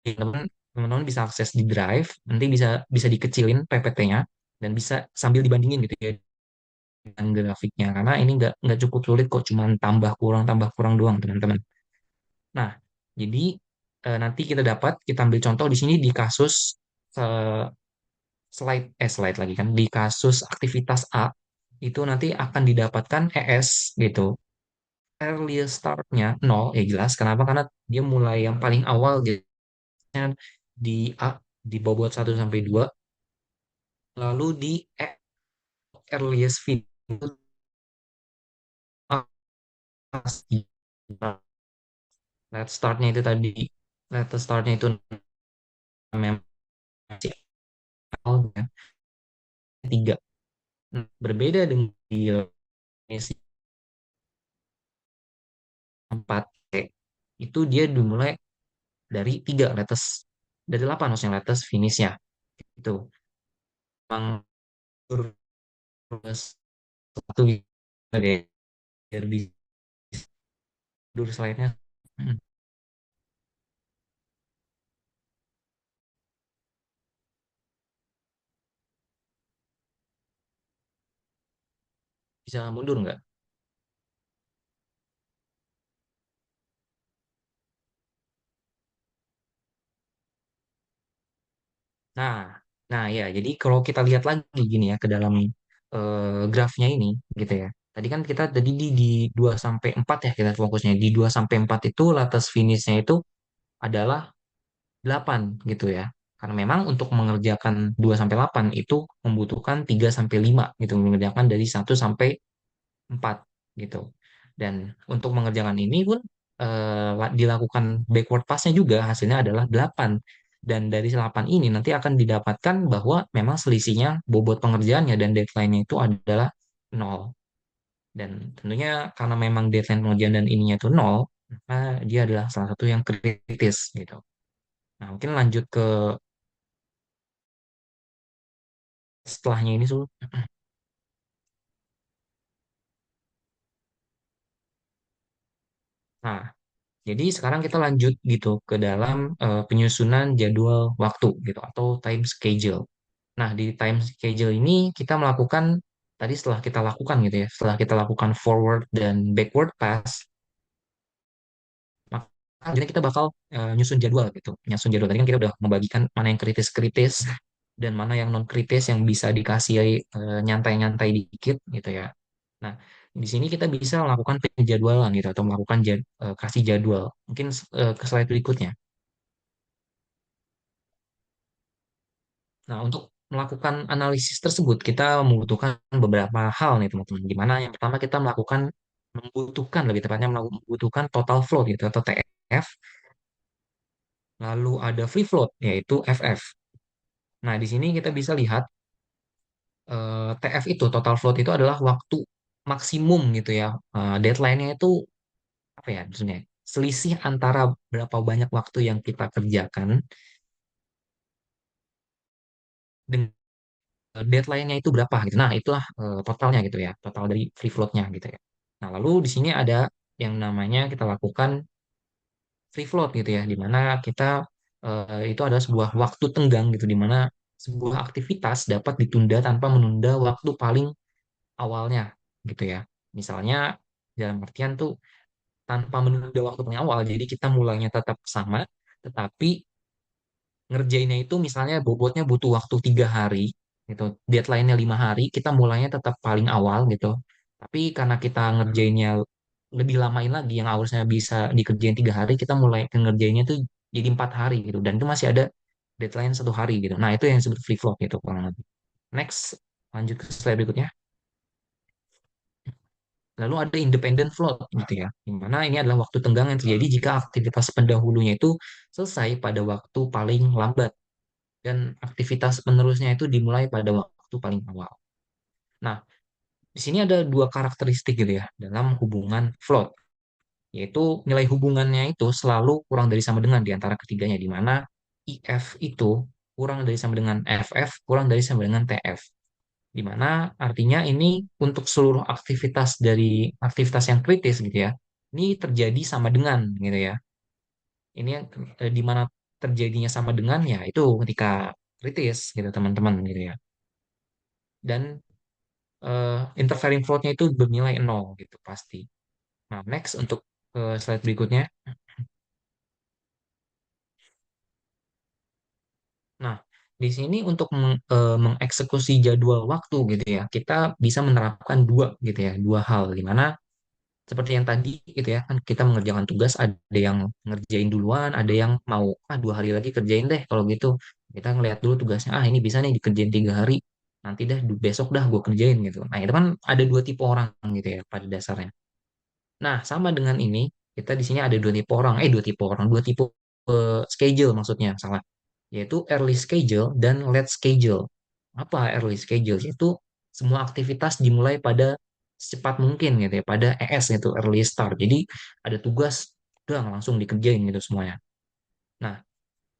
teman-teman bisa akses di Drive, nanti bisa bisa dikecilin PPT-nya dan bisa sambil dibandingin gitu ya dengan grafiknya karena ini nggak cukup sulit kok, cuman tambah kurang doang teman-teman. Nah, jadi nanti kita ambil contoh di sini di kasus eh, slide lagi kan di kasus aktivitas A itu nanti akan didapatkan ES gitu. Earliest startnya nol ya jelas. Kenapa? Karena dia mulai yang paling awal gitu di A di bobot 1 sampai 2, lalu di earliest finish itu pasti let startnya itu memang awalnya 3. Nah, berbeda dengan di misi 4 itu dia dimulai dari 3 letters, dari 8 maksudnya letters finishnya itu memang terus satu deh biar bisa dulu slide-nya. Hmm, bisa mundur nggak? Nah, nah ya, jadi kalau kita lihat lagi gini ya ke dalam grafnya ini gitu ya. Tadi kan kita tadi di 2 sampai 4 ya kita fokusnya. Di 2 sampai 4 itu latest finishnya itu adalah 8 gitu ya. Karena memang untuk mengerjakan 2 sampai 8 itu membutuhkan 3 sampai 5 gitu, mengerjakan dari 1 sampai 4 gitu. Dan untuk mengerjakan ini pun dilakukan backward pass-nya juga hasilnya adalah 8. Dan dari 8 ini nanti akan didapatkan bahwa memang selisihnya bobot pengerjaannya dan deadline-nya itu adalah 0. Dan tentunya karena memang deadline pengerjaan dan ininya itu 0, maka dia adalah salah satu yang kritis gitu. Nah, mungkin lanjut ke setelahnya ini, Sul. Nah, jadi sekarang kita lanjut gitu ke dalam penyusunan jadwal waktu gitu atau time schedule. Nah, di time schedule ini kita melakukan tadi setelah kita lakukan gitu ya, setelah kita lakukan forward dan backward pass, maka jadi kita bakal nyusun jadwal gitu. Nyusun jadwal tadi kan kita udah membagikan mana yang kritis-kritis dan mana yang non kritis yang bisa dikasih nyantai-nyantai dikit gitu ya. Nah, di sini kita bisa melakukan penjadwalan gitu atau melakukan kasih jadwal. Mungkin ke slide berikutnya. Nah, untuk melakukan analisis tersebut, kita membutuhkan beberapa hal nih, teman-teman. Di mana yang pertama kita membutuhkan lebih tepatnya membutuhkan total flow gitu atau TF Lalu ada free float, yaitu FF. Nah, di sini kita bisa lihat TF itu, total float itu adalah waktu maksimum gitu ya. Deadline-nya itu apa ya maksudnya? Selisih antara berapa banyak waktu yang kita kerjakan dengan deadline-nya itu berapa gitu. Nah, itulah totalnya gitu ya, total dari free float-nya gitu ya. Nah, lalu di sini ada yang namanya kita lakukan free float gitu ya, di mana kita itu adalah sebuah waktu tenggang gitu, di mana sebuah aktivitas dapat ditunda tanpa menunda waktu paling awalnya gitu ya. Misalnya dalam artian tuh tanpa menunda waktu paling awal, jadi kita mulainya tetap sama, tetapi ngerjainnya itu misalnya bobotnya butuh waktu 3 hari gitu, deadline-nya 5 hari, kita mulainya tetap paling awal gitu, tapi karena kita ngerjainnya lebih lamain lagi, yang harusnya bisa dikerjain 3 hari, kita mulai ngerjainnya tuh jadi 4 hari gitu, dan itu masih ada deadline 1 hari gitu. Nah, itu yang disebut free float gitu kurang lebih. Next, lanjut ke slide berikutnya. Lalu ada independent float gitu ya, di mana ini adalah waktu tenggang yang terjadi jika aktivitas pendahulunya itu selesai pada waktu paling lambat dan aktivitas penerusnya itu dimulai pada waktu paling awal. Nah, di sini ada dua karakteristik gitu ya dalam hubungan float, yaitu nilai hubungannya itu selalu kurang dari sama dengan di antara ketiganya, di mana IF itu kurang dari sama dengan FF, kurang dari sama dengan TF. Di mana artinya ini untuk seluruh aktivitas dari aktivitas yang kritis gitu ya, ini terjadi sama dengan gitu ya. Ini yang di mana terjadinya sama dengan ya itu ketika kritis gitu teman-teman gitu ya. Dan interfering floatnya itu bernilai nol gitu pasti. Nah, next untuk slide berikutnya. Nah, di sini untuk mengeksekusi jadwal waktu gitu ya, kita bisa menerapkan dua gitu ya, dua hal, di mana seperti yang tadi gitu ya, kan kita mengerjakan tugas, ada yang ngerjain duluan, ada yang mau 2 hari lagi kerjain deh, kalau gitu kita ngeliat dulu tugasnya, ini bisa nih dikerjain 3 hari, nanti dah besok dah gue kerjain gitu. Nah, itu kan ada dua tipe orang gitu ya pada dasarnya. Nah, sama dengan ini, kita di sini ada dua tipe schedule maksudnya, salah. Yaitu early schedule dan late schedule. Apa early schedule? Yaitu semua aktivitas dimulai pada secepat mungkin gitu ya, pada ES itu early start. Jadi ada tugas, udah langsung dikerjain gitu semuanya. Nah,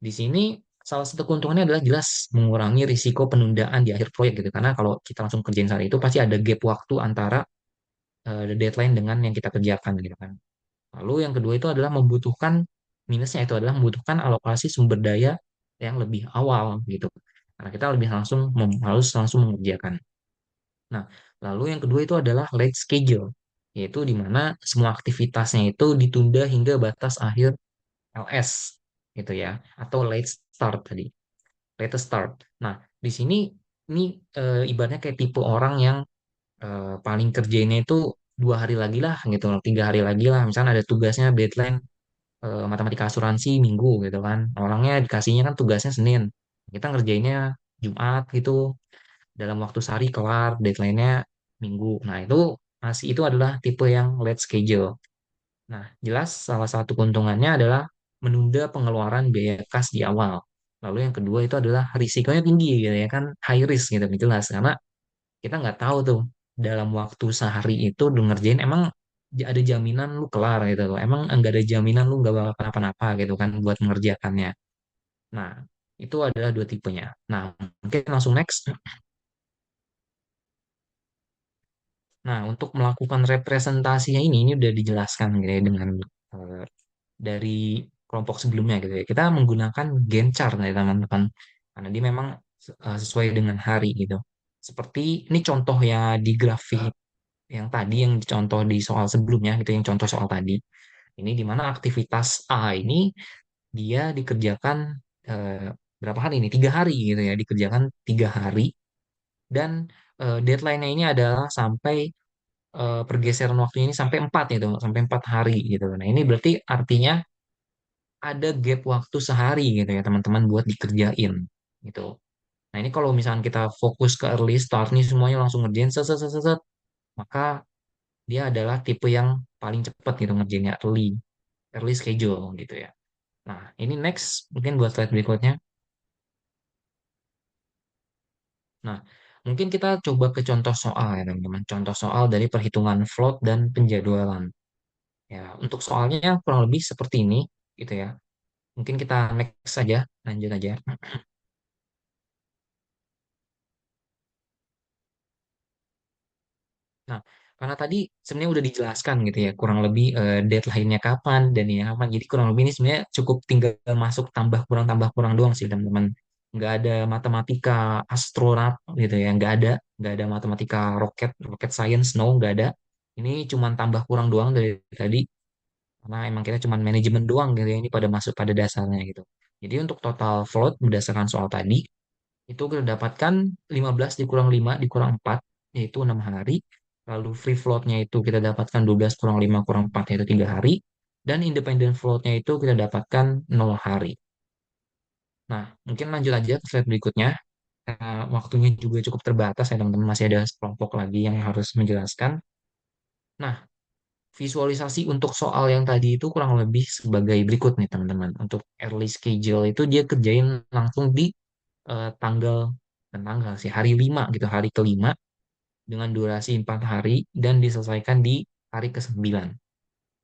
di sini salah satu keuntungannya adalah jelas mengurangi risiko penundaan di akhir proyek gitu. Karena kalau kita langsung kerjain saat itu, pasti ada gap waktu antara deadline dengan yang kita kerjakan gitu kan. Lalu yang kedua itu adalah minusnya itu adalah membutuhkan alokasi sumber daya yang lebih awal gitu. Karena kita lebih harus langsung mengerjakan. Nah, lalu yang kedua itu adalah late schedule, yaitu di mana semua aktivitasnya itu ditunda hingga batas akhir LS gitu ya, atau late start tadi, late start. Nah, di sini ini ibaratnya kayak tipe orang yang paling kerjainnya itu 2 hari lagi lah gitu, 3 hari lagi lah. Misalnya ada tugasnya deadline matematika asuransi Minggu gitu kan. Orangnya dikasihnya kan tugasnya Senin. Kita ngerjainnya Jumat gitu. Dalam waktu sehari kelar, deadline-nya Minggu. Nah, itu adalah tipe yang late schedule. Nah, jelas salah satu keuntungannya adalah menunda pengeluaran biaya kas di awal. Lalu yang kedua itu adalah risikonya tinggi gitu ya kan, high risk gitu jelas karena kita nggak tahu tuh dalam waktu sehari itu lu ngerjain emang ada jaminan lu kelar gitu loh. Emang nggak ada jaminan lu nggak bakal kenapa-napa gitu kan buat mengerjakannya. Nah, itu adalah dua tipenya. Nah, mungkin langsung next. Nah, untuk melakukan representasinya ini udah dijelaskan gitu ya dengan eh, dari kelompok sebelumnya gitu ya. Kita menggunakan Gantt chart ya teman-teman. Karena dia memang sesuai dengan hari gitu. Seperti ini contoh ya di grafik yang tadi yang contoh di soal sebelumnya gitu, yang contoh soal tadi. Ini di mana aktivitas A ini dia dikerjakan eh, berapa hari ini? 3 hari gitu ya, dikerjakan 3 hari dan deadline-nya ini adalah sampai pergeseran waktunya ini sampai 4 gitu, sampai 4 hari gitu. Nah, ini berarti artinya ada gap waktu sehari gitu ya teman-teman buat dikerjain gitu. Nah, ini kalau misalnya kita fokus ke early start nih semuanya langsung ngerjain set, set, set, set, set, maka dia adalah tipe yang paling cepat gitu ngerjainnya early schedule gitu ya. Nah, ini next mungkin buat slide berikutnya. Nah, mungkin kita coba ke contoh soal ya teman-teman. Contoh soal dari perhitungan float dan penjadwalan. Ya, untuk soalnya kurang lebih seperti ini gitu ya. Mungkin kita next saja, lanjut aja. Nah, karena tadi sebenarnya udah dijelaskan gitu ya, kurang lebih deadline-nya kapan dan ya kapan. Jadi kurang lebih ini sebenarnya cukup tinggal masuk tambah kurang doang sih teman-teman. Nggak ada matematika astronot gitu ya, nggak ada matematika rocket science, no, nggak ada. Ini cuma tambah kurang doang dari tadi, karena emang kita cuma manajemen doang gitu ya, ini pada masuk pada dasarnya gitu. Jadi untuk total float berdasarkan soal tadi, itu kita dapatkan 15 dikurang 5 dikurang 4 yaitu 6 hari. Lalu free floatnya itu kita dapatkan 12 kurang 5 kurang 4 yaitu 3 hari. Dan independent floatnya itu kita dapatkan 0 hari. Nah, mungkin lanjut aja ke slide berikutnya. Waktunya juga cukup terbatas ya teman-teman. Masih ada sekelompok lagi yang harus menjelaskan. Nah, visualisasi untuk soal yang tadi itu kurang lebih sebagai berikut nih teman-teman. Untuk early schedule itu dia kerjain langsung di tanggal dan tanggal sih hari 5 gitu, hari kelima dengan durasi 4 hari dan diselesaikan di hari ke-9.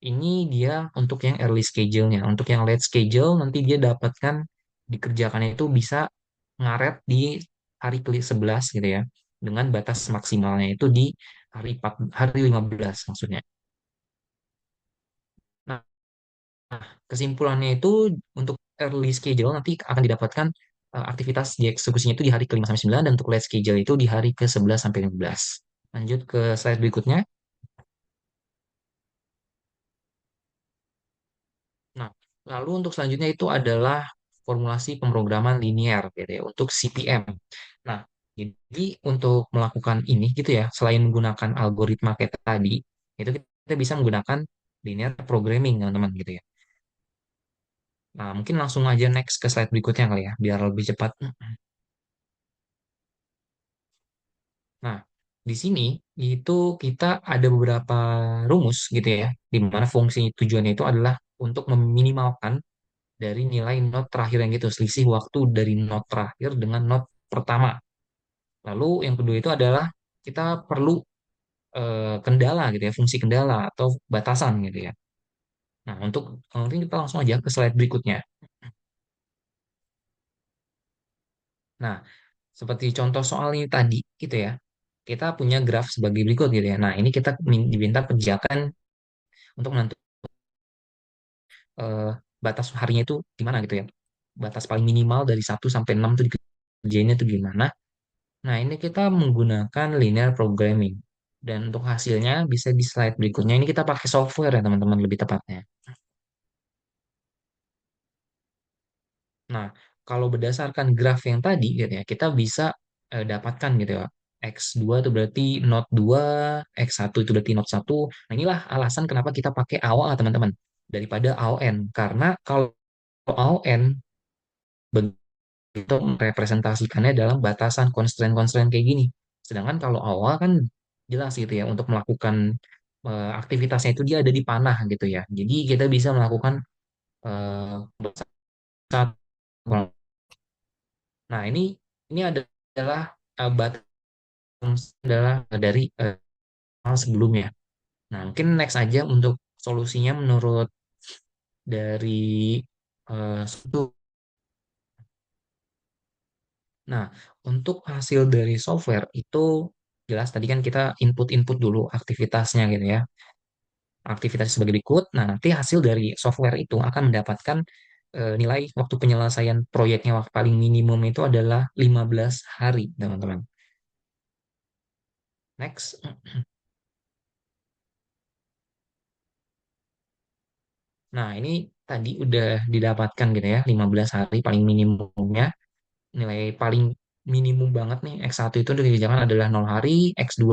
Ini dia untuk yang early schedule-nya. Untuk yang late schedule nanti dia dapatkan dikerjakannya itu bisa ngaret di hari ke-11 gitu ya. Dengan batas maksimalnya itu di hari 15 maksudnya. Nah, kesimpulannya itu untuk early schedule nanti akan didapatkan aktivitas di eksekusinya itu di hari ke-5 sampai 9 dan untuk late schedule itu di hari ke-11 sampai 15. Lanjut ke slide berikutnya. Nah, lalu untuk selanjutnya itu adalah formulasi pemrograman linear gitu ya untuk CPM. Nah, jadi untuk melakukan ini gitu ya, selain menggunakan algoritma kayak tadi, itu kita bisa menggunakan linear programming teman-teman gitu ya. Nah, mungkin langsung aja next ke slide berikutnya kali ya, biar lebih cepat. Nah, di sini itu kita ada beberapa rumus gitu ya, di mana fungsi tujuannya itu adalah untuk meminimalkan dari nilai not terakhir yang gitu, selisih waktu dari not terakhir dengan not pertama. Lalu yang kedua itu adalah kita perlu kendala gitu ya, fungsi kendala atau batasan gitu ya. Nah, untuk mungkin kita langsung aja ke slide berikutnya. Nah, seperti contoh soal ini tadi gitu ya. Kita punya graf sebagai berikut gitu ya. Nah, ini kita diminta kerjakan untuk menentukan eh, batas harinya itu gimana gitu ya. Batas paling minimal dari 1 sampai 6 itu dikerjainnya itu gimana. Nah, ini kita menggunakan linear programming. Dan untuk hasilnya bisa di slide berikutnya. Ini kita pakai software ya teman-teman lebih tepatnya. Nah, kalau berdasarkan graf yang tadi gitu ya, kita bisa dapatkan gitu ya. X2 itu berarti not 2, X1 itu berarti not 1. Nah, inilah alasan kenapa kita pakai AOA teman-teman daripada AON. Karena kalau AON bentuk merepresentasikannya dalam batasan constraint-constraint kayak gini. Sedangkan kalau awal kan jelas gitu ya untuk melakukan aktivitasnya itu dia ada di panah gitu ya. Jadi kita bisa melakukan batasan. Nah, ini adalah batasan adalah dari hal sebelumnya. Nah, mungkin next aja untuk solusinya menurut dari satu. Nah, untuk hasil dari software itu jelas tadi kan kita input-input dulu aktivitasnya gitu ya. Aktivitas sebagai berikut. Nah, nanti hasil dari software itu akan mendapatkan nilai waktu penyelesaian proyeknya waktu paling minimum itu adalah 15 hari, teman-teman. Next. Nah, ini tadi udah didapatkan gitu ya, 15 hari paling minimumnya. Nilai paling minimum banget nih, X1 itu dikerjakan adalah 0 hari, X2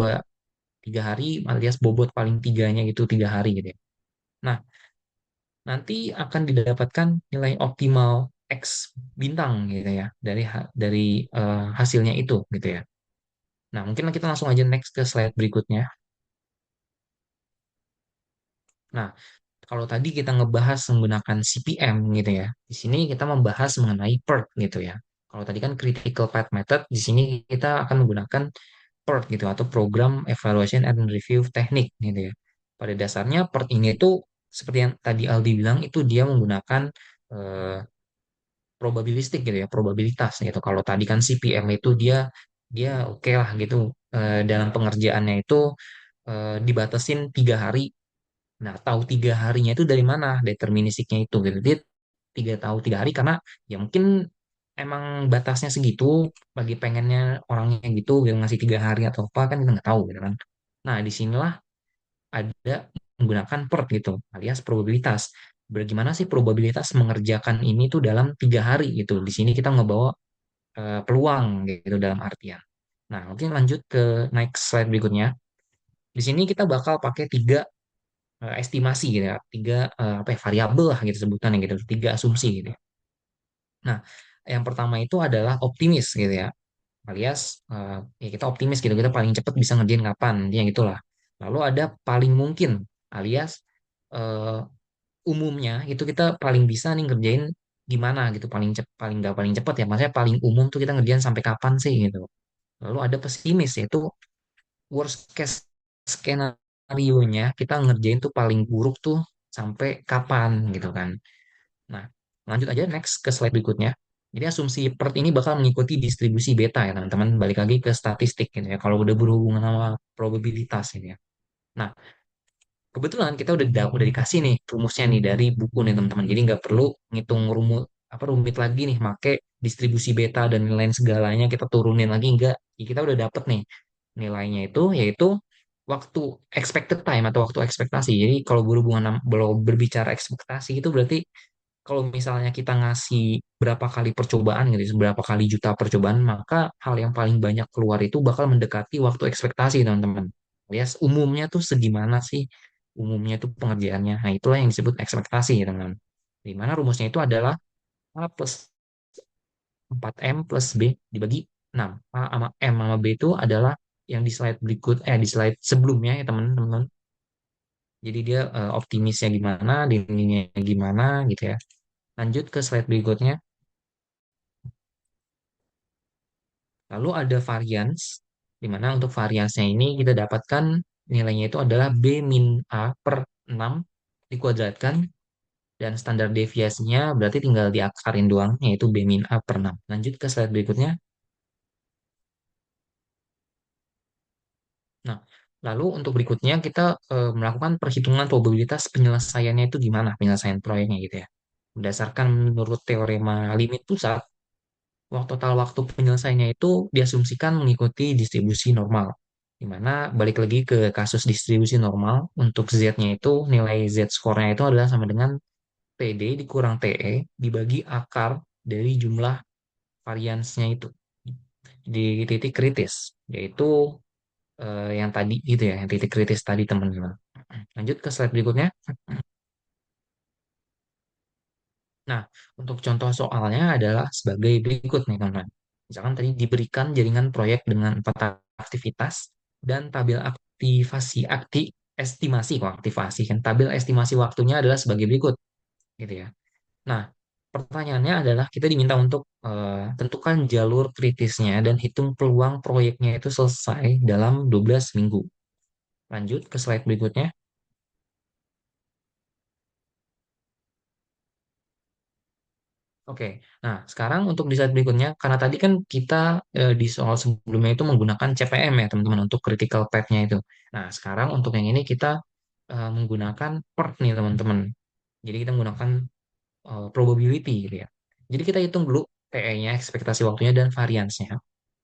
3 hari, alias bobot paling tiganya itu 3 hari gitu ya. Nah, nanti akan didapatkan nilai optimal X bintang gitu ya, dari hasilnya itu gitu ya. Nah, mungkin kita langsung aja next ke slide berikutnya. Nah, kalau tadi kita ngebahas menggunakan CPM gitu ya, di sini kita membahas mengenai PERT gitu ya. Kalau tadi kan critical path method, di sini kita akan menggunakan PERT gitu atau program evaluation and review teknik gitu ya. Pada dasarnya PERT ini tuh seperti yang tadi Aldi bilang itu dia menggunakan eh, probabilistik gitu ya, probabilitas gitu. Kalau tadi kan CPM itu dia dia oke lah gitu. Dalam pengerjaannya itu dibatasin 3 hari. Nah, tahu 3 harinya itu dari mana deterministiknya itu gitu. Dia 3 hari karena ya mungkin emang batasnya segitu bagi pengennya orangnya gitu yang ngasih 3 hari atau apa kan kita nggak tahu gitu kan. Nah, disinilah ada menggunakan PERT gitu alias probabilitas. Bagaimana sih probabilitas mengerjakan ini tuh dalam 3 hari gitu. Di sini kita ngebawa peluang gitu dalam artian. Nah, mungkin lanjut ke next slide berikutnya. Di sini kita bakal pakai tiga estimasi gitu ya, tiga apa ya, variabel lah gitu sebutannya gitu, tiga asumsi gitu ya. Nah, yang pertama itu adalah optimis gitu ya, alias ya kita optimis gitu, kita paling cepat bisa ngerjain kapan, ya gitulah. Lalu ada paling mungkin, alias eh, umumnya itu kita paling bisa nih ngerjain gimana gitu, paling nggak paling cepat ya, maksudnya paling umum tuh kita ngerjain sampai kapan sih gitu. Lalu ada pesimis yaitu worst case skenario-nya kita ngerjain tuh paling buruk tuh sampai kapan gitu kan. Nah, lanjut aja next ke slide berikutnya. Jadi asumsi PERT ini bakal mengikuti distribusi beta ya teman-teman. Balik lagi ke statistik gitu ya. Kalau udah berhubungan sama probabilitas ini ya. Nah, kebetulan kita udah dikasih nih rumusnya nih dari buku nih teman-teman. Jadi nggak perlu ngitung rumus apa rumit lagi nih, make distribusi beta dan nilai segalanya kita turunin lagi enggak. Ya, kita udah dapet nih nilainya itu yaitu waktu expected time atau waktu ekspektasi. Jadi kalau kalau berbicara ekspektasi itu berarti kalau misalnya kita ngasih berapa kali percobaan gitu, berapa kali juta percobaan, maka hal yang paling banyak keluar itu bakal mendekati waktu ekspektasi, teman-teman. Alias umumnya tuh segimana sih umumnya tuh pengerjaannya. Nah, itulah yang disebut ekspektasi, ya, teman-teman. Di mana rumusnya itu adalah A plus 4M plus B dibagi 6. A sama M sama B itu adalah yang di slide di slide sebelumnya ya, teman-teman. Jadi dia optimisnya gimana, dininya gimana gitu ya. Lanjut ke slide berikutnya. Lalu ada variance, di mana untuk variansnya ini kita dapatkan nilainya itu adalah B min A per 6 dikuadratkan, dan standar deviasinya berarti tinggal diakarin doang, yaitu B min A per 6. Lanjut ke slide berikutnya. Nah, lalu untuk berikutnya kita melakukan perhitungan probabilitas penyelesaiannya itu gimana, penyelesaian proyeknya gitu ya. Berdasarkan menurut teorema limit pusat, total waktu penyelesaiannya itu diasumsikan mengikuti distribusi normal. Di mana balik lagi ke kasus distribusi normal, untuk Z-nya itu nilai Z skornya itu adalah sama dengan TD dikurang TE dibagi akar dari jumlah variansnya itu di titik kritis, yaitu yang tadi gitu ya, yang titik kritis tadi teman-teman. Lanjut ke slide berikutnya. Nah, untuk contoh soalnya adalah sebagai berikut nih, teman-teman. Misalkan tadi diberikan jaringan proyek dengan 4 aktivitas dan tabel estimasi kok aktivasi kan. Tabel estimasi waktunya adalah sebagai berikut, gitu ya. Nah, pertanyaannya adalah kita diminta untuk tentukan jalur kritisnya dan hitung peluang proyeknya itu selesai dalam 12 minggu. Lanjut ke slide berikutnya. Oke, nah sekarang untuk di slide berikutnya, karena tadi kan kita di soal sebelumnya itu menggunakan CPM ya teman-teman untuk critical path-nya itu. Nah sekarang untuk yang ini kita menggunakan PERT nih teman-teman. Jadi kita menggunakan probability gitu ya. Jadi kita hitung dulu PE-nya, ekspektasi waktunya, dan variansnya.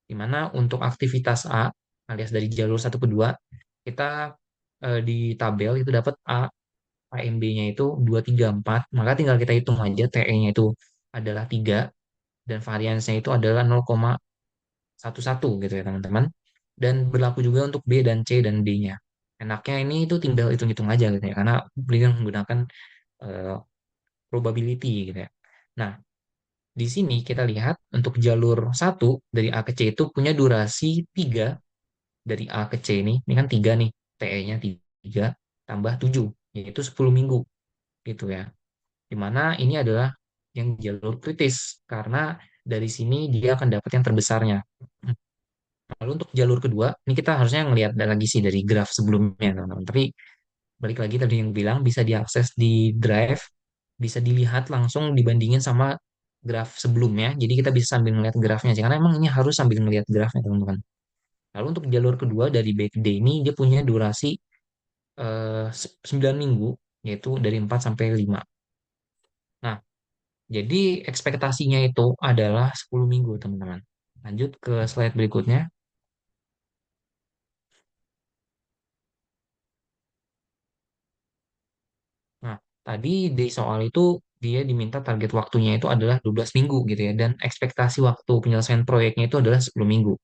Di mana untuk aktivitas A, alias dari jalur satu ke 2, kita di tabel itu dapat AMB-nya itu 2, 3, 4, maka tinggal kita hitung aja TE-nya itu adalah 3 dan variansnya itu adalah 0,11 gitu ya teman-teman. Dan berlaku juga untuk B dan C dan D-nya. Enaknya ini itu tinggal hitung-hitung aja gitu ya, karena beliau menggunakan eh, probability gitu ya. Nah, di sini kita lihat untuk jalur satu dari A ke C itu punya durasi 3 dari A ke C ini kan 3 nih, TE-nya 3 tambah 7 yaitu 10 minggu. gitu ya. Dimana ini adalah yang jalur kritis karena dari sini dia akan dapat yang terbesarnya. Lalu untuk jalur kedua, ini kita harusnya ngelihat lagi sih dari graf sebelumnya, teman-teman. Tapi balik lagi tadi yang bilang bisa diakses di Drive, bisa dilihat langsung dibandingin sama graf sebelumnya. Jadi kita bisa sambil ngelihat grafnya sih, karena emang ini harus sambil ngelihat grafnya, teman-teman. Lalu untuk jalur kedua dari backday ini dia punya durasi 9 minggu, yaitu dari 4 sampai 5. Nah, jadi ekspektasinya itu adalah 10 minggu, teman-teman. Lanjut ke slide berikutnya. Nah, tadi di soal itu dia diminta target waktunya itu adalah 12 minggu gitu ya. Dan ekspektasi waktu penyelesaian proyeknya itu adalah 10 minggu.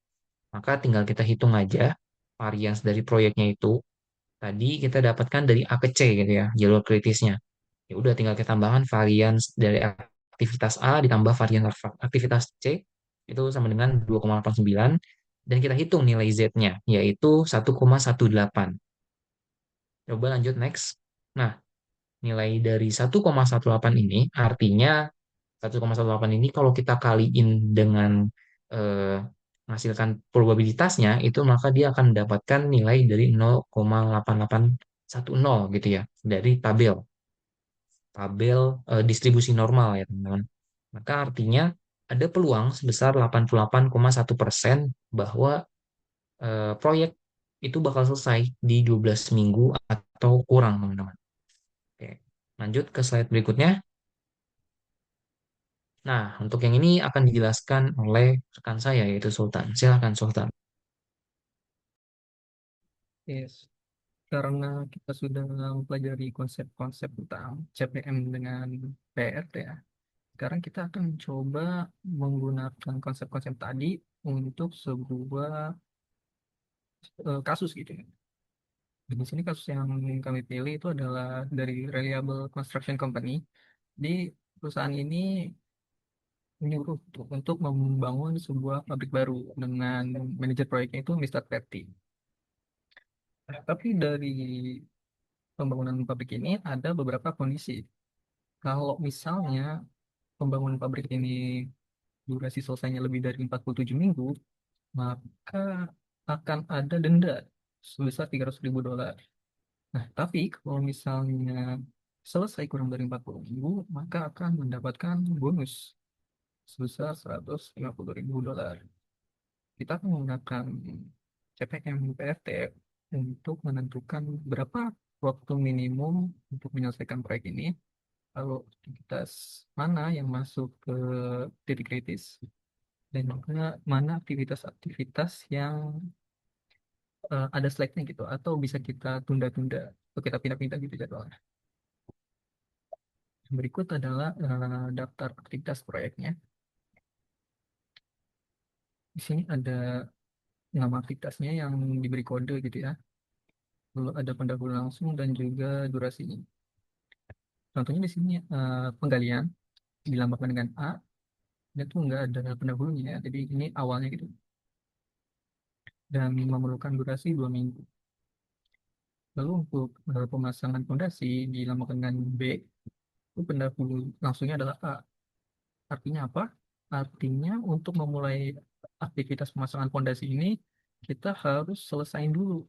Maka tinggal kita hitung aja varians dari proyeknya itu. Tadi kita dapatkan dari A ke C gitu ya, jalur kritisnya. Ya udah tinggal kita tambahkan varians dari aktivitas A ditambah varian aktivitas C itu sama dengan 2,89 dan kita hitung nilai Z-nya yaitu 1,18. Coba lanjut next. Nah, nilai dari 1,18 ini artinya 1,18 ini kalau kita kaliin dengan eh, menghasilkan probabilitasnya itu maka dia akan mendapatkan nilai dari 0,8810 gitu ya dari tabel distribusi normal ya teman-teman. Maka artinya ada peluang sebesar 88,1% bahwa proyek itu bakal selesai di 12 minggu atau kurang teman-teman. Oke, lanjut ke slide berikutnya. Nah, untuk yang ini akan dijelaskan oleh rekan saya yaitu Sultan. Silakan Sultan. Yes. Karena kita sudah mempelajari konsep-konsep tentang CPM dengan PRT ya. Sekarang kita akan coba menggunakan konsep-konsep tadi untuk sebuah kasus gitu ya. Di sini kasus yang kami pilih itu adalah dari Reliable Construction Company. Di perusahaan ini menyuruh untuk membangun sebuah pabrik baru dengan manajer proyeknya itu Mr. Petty. Tapi dari pembangunan pabrik ini ada beberapa kondisi. Kalau misalnya pembangunan pabrik ini durasi selesainya lebih dari 47 minggu, maka akan ada denda sebesar 300.000 dolar. Nah, tapi kalau misalnya selesai kurang dari 40 minggu, maka akan mendapatkan bonus sebesar 150.000 dolar. Kita akan menggunakan CPM PRT untuk menentukan berapa waktu minimum untuk menyelesaikan proyek ini. Kalau aktivitas mana yang masuk ke titik kritis dan juga mana aktivitas-aktivitas yang ada slacknya gitu atau bisa kita tunda-tunda atau kita pindah-pindah gitu jadwalnya. Berikut adalah daftar aktivitas proyeknya. Di sini ada nama aktivitasnya yang diberi kode gitu ya. Lalu ada pendahulu langsung dan juga durasinya. Contohnya di sini penggalian dilambangkan dengan A, dan itu nggak ada pendahulunya ya. Jadi ini awalnya gitu. Dan memerlukan durasi 2 minggu. Lalu untuk pemasangan fondasi dilambangkan dengan B, itu pendahulu langsungnya adalah A. Artinya apa? Artinya untuk memulai aktivitas pemasangan fondasi ini, kita harus selesaiin dulu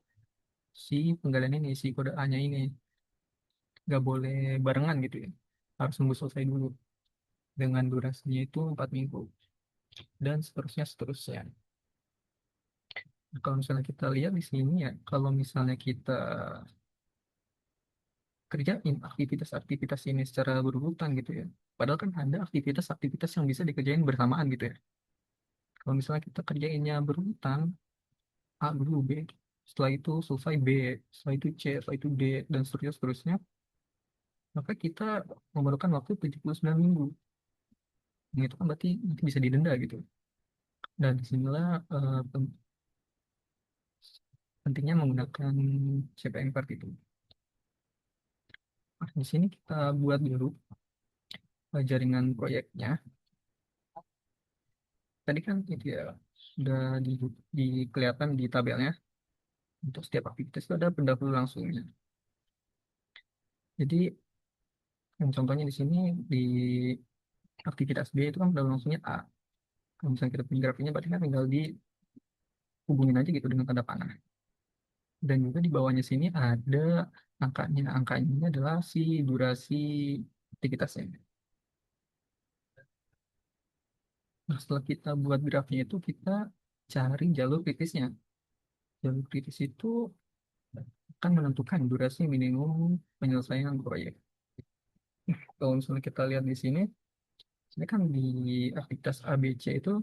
si penggalian ini, si kode A-nya ini. Nggak boleh barengan gitu ya. Harus nunggu selesai dulu. Dengan durasinya itu 4 minggu. Dan seterusnya, seterusnya. Nah, kalau misalnya kita lihat di sini ya, kalau misalnya kita kerjain aktivitas-aktivitas ini secara berurutan gitu ya. Padahal kan ada aktivitas-aktivitas yang bisa dikerjain bersamaan gitu ya. Kalau misalnya kita kerjainnya berurutan, A dulu B, setelah itu selesai B, setelah itu C, setelah itu D, dan seterusnya, seterusnya, maka kita memerlukan waktu 79 minggu. Nah, itu kan berarti nanti bisa didenda gitu. Dan disinilah pentingnya menggunakan CPM card itu. Nah, di sini kita buat dulu jaringan proyeknya. Tadi kan itu ya sudah kelihatan di tabelnya. Untuk setiap aktivitas itu ada pendahulu langsungnya. Jadi yang contohnya di sini di aktivitas B itu kan udah langsungnya A. Kalau misalnya kita punya grafiknya berarti kan tinggal dihubungin aja gitu dengan tanda panah. Dan juga di bawahnya sini ada angkanya. Angkanya ini adalah si durasi aktivitasnya. Nah, setelah kita buat grafnya itu kita cari jalur kritisnya. Jalur kritis itu akan menentukan durasi minimum penyelesaian proyek. Kalau misalnya kita lihat di sini kan di aktivitas ABC itu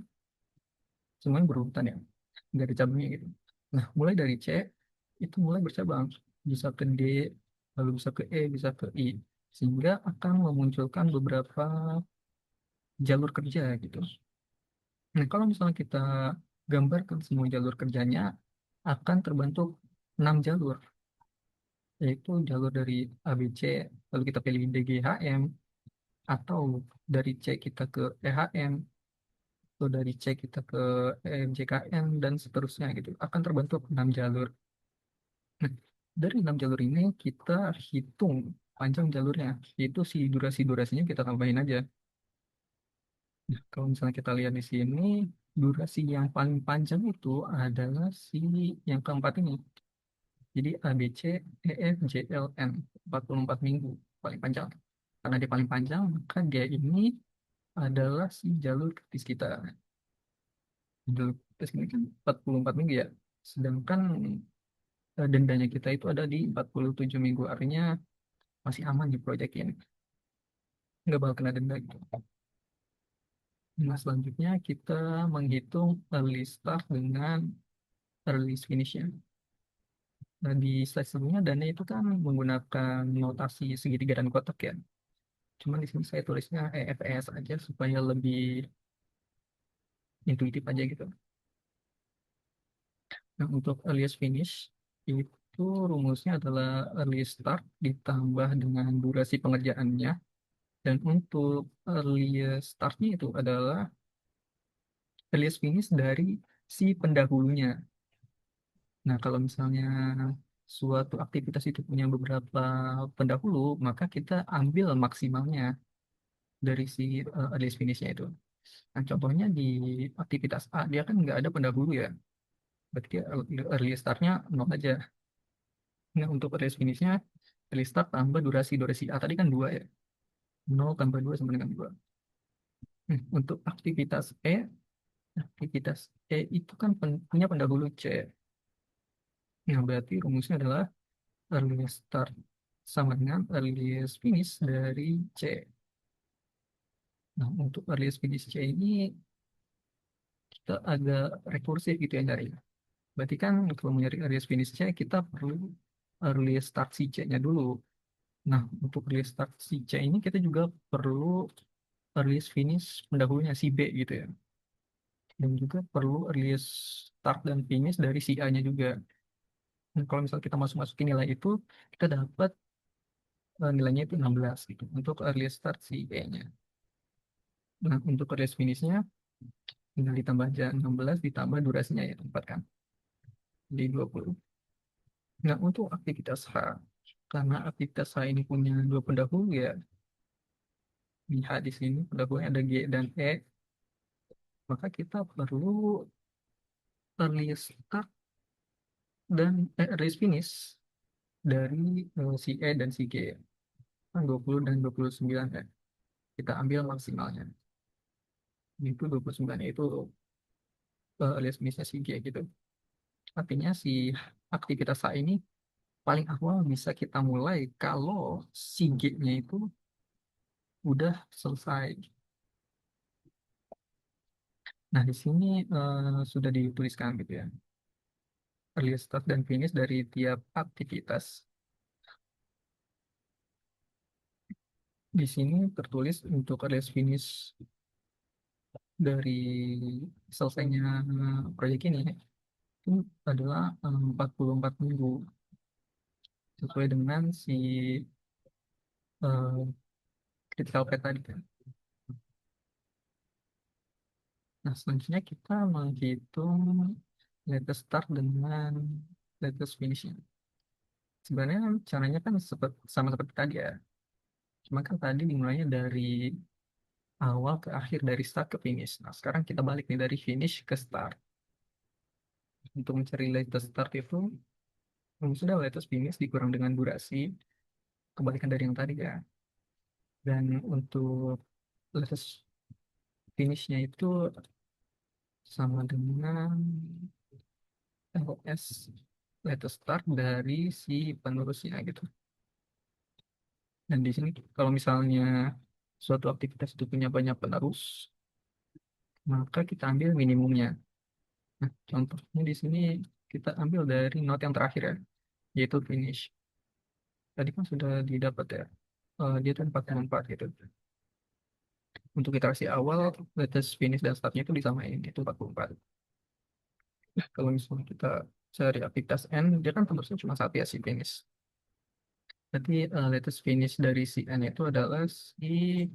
semuanya berurutan ya, nggak ada cabangnya gitu. Nah, mulai dari C itu mulai bercabang, bisa ke D, lalu bisa ke E, bisa ke I, sehingga akan memunculkan beberapa jalur kerja gitu. Nah, kalau misalnya kita gambarkan semua jalur kerjanya, akan terbentuk 6 jalur, yaitu jalur dari ABC, lalu kita pilih DGHM, atau dari C kita ke EHM, atau dari C kita ke EMJKM, dan seterusnya gitu. Akan terbentuk 6 jalur. Nah, dari 6 jalur ini kita hitung panjang jalurnya, yaitu si durasi-durasinya kita tambahin aja. Nah, kalau misalnya kita lihat di sini, durasi yang paling panjang itu adalah si yang keempat ini. Jadi A, B, C, E, F, G, L, N, 44 minggu paling panjang. Karena dia paling panjang, maka dia ini adalah si jalur kritis kita. Jalur kritis ini kan 44 minggu ya. Sedangkan dendanya kita itu ada di 47 minggu. Artinya masih aman di proyek ini. Nggak bakal kena denda gitu. Nah, selanjutnya kita menghitung early start dengan early finish-nya. Nah, di slide sebelumnya dana itu kan menggunakan notasi segitiga dan kotak ya. Cuman di sini saya tulisnya EFS aja supaya lebih intuitif aja gitu. Nah, untuk earliest finish itu rumusnya adalah early start ditambah dengan durasi pengerjaannya. Dan untuk earliest startnya itu adalah earliest finish dari si pendahulunya. Nah, kalau misalnya suatu aktivitas itu punya beberapa pendahulu, maka kita ambil maksimalnya dari si earliest finish-nya itu. Nah, contohnya di aktivitas A, dia kan nggak ada pendahulu ya. Berarti dia early start-nya 0 aja. Nah, untuk earliest finish-nya, early start tambah durasi A tadi kan 2 ya. 0 tambah 2 sama dengan 2. Untuk aktivitas E itu kan punya pendahulu C. Nah, berarti rumusnya adalah earliest start sama dengan earliest finish dari C. Nah, untuk earliest finish C ini kita agak rekursif gitu ya nyari. Berarti kan kalau mau nyari earliest finish C, kita perlu earliest start si C-nya dulu. Nah, untuk earliest start si C ini kita juga perlu earliest finish pendahulunya si B gitu ya. Dan juga perlu earliest start dan finish dari si A-nya juga. Dan kalau misalnya kita masuk-masukin nilai itu, kita dapat nilainya itu 16 gitu untuk earliest start si B-nya. Nah, untuk earliest finish-nya tinggal ditambah aja 16 ditambah durasinya ya, 4 kan, di 20. Nah, untuk aktivitas H, karena aktivitas H ini punya dua pendahulu ya, lihat di sini pendahulunya ada G dan E, maka kita perlu earliest start dan earliest finish dari si E dan si G. Kan 20 dan 29 kan. Kita ambil maksimalnya. Itu 29 itu earliest finishnya si G gitu. Artinya si aktivitas H ini paling awal bisa kita mulai kalau si G-nya itu udah selesai. Nah, di sini sudah dituliskan gitu ya. Early start dan finish dari tiap aktivitas. Di sini tertulis untuk early finish dari selesainya proyek ini itu adalah 44 minggu sesuai dengan si eh, critical path tadi kan. Nah, selanjutnya kita menghitung latest start dengan latest finishnya. Sebenarnya caranya kan sama seperti tadi ya. Cuma kan tadi dimulainya dari awal ke akhir, dari start ke finish. Nah, sekarang kita balik nih dari finish ke start. Untuk mencari latest start itu, sudah latest finish dikurang dengan durasi, kebalikan dari yang tadi ya. Dan untuk latest finishnya itu sama dengan LS, latest start dari si penerusnya gitu. Dan di sini kalau misalnya suatu aktivitas itu punya banyak penerus, maka kita ambil minimumnya. Nah, contohnya di sini kita ambil dari node yang terakhir ya, yaitu finish. Tadi kan sudah didapat ya, dia itu 44 gitu. Untuk iterasi awal, latest finish dan startnya itu disamain, itu 44. Nah, kalau misalnya kita cari aktivitas N, dia kan penerusnya cuma satu ya, si finish. Jadi latest finish dari si N itu adalah si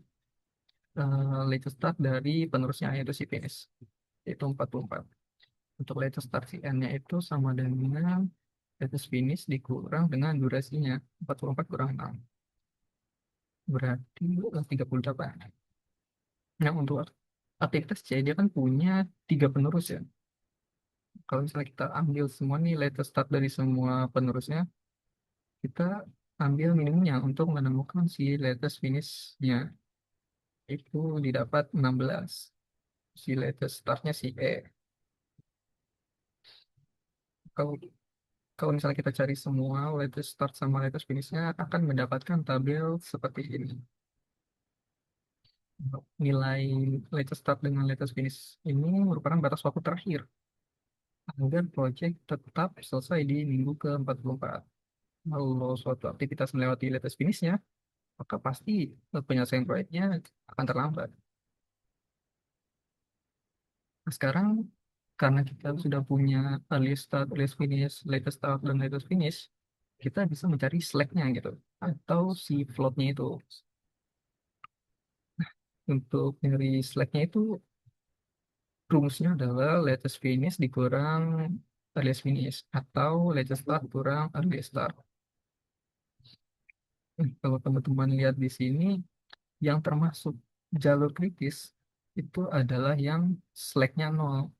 latest start dari penerusnya, yaitu si finish. Itu 44. Untuk latest start si N-nya itu sama dengan latest finish dikurang dengan durasinya. 44 kurang 6. Berarti 38. Nah, untuk aktivitas C, dia kan punya tiga penerus ya. Kalau misalnya kita ambil semua nih latest start dari semua penerusnya, kita ambil minimumnya untuk menemukan si latest finish-nya. Itu didapat 16. Si latest startnya si E. Kalau kalau misalnya kita cari semua latest start sama latest finish-nya, akan mendapatkan tabel seperti ini. Nilai latest start dengan latest finish ini merupakan batas waktu terakhir agar proyek tetap selesai di minggu ke-44. Kalau suatu aktivitas melewati latest finish-nya, maka pasti penyelesaian proyeknya akan terlambat. Nah, sekarang karena kita sudah punya early start, early finish, latest start, dan latest finish, kita bisa mencari slack-nya gitu, atau si float-nya itu. Untuk dari slack-nya itu, rumusnya adalah latest finish dikurang earliest finish, atau latest start kurang early start. Kalau teman-teman lihat di sini, yang termasuk jalur kritis itu adalah yang slack-nya nol.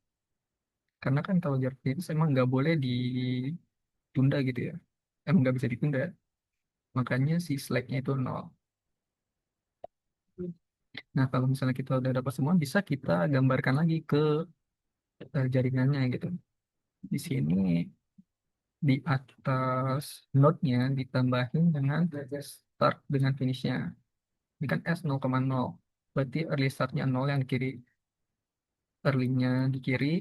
Karena kan kalau jalur kritis emang nggak boleh ditunda gitu ya. Emang nggak bisa ditunda. Makanya si slack-nya itu nol. Nah, kalau misalnya kita udah dapat semua, bisa kita gambarkan lagi ke jaringannya gitu. Di sini di atas node-nya ditambahin dengan start dengan finish-nya. Ini kan S 0,0. Berarti early start-nya 0 yang di kiri. Early-nya di kiri,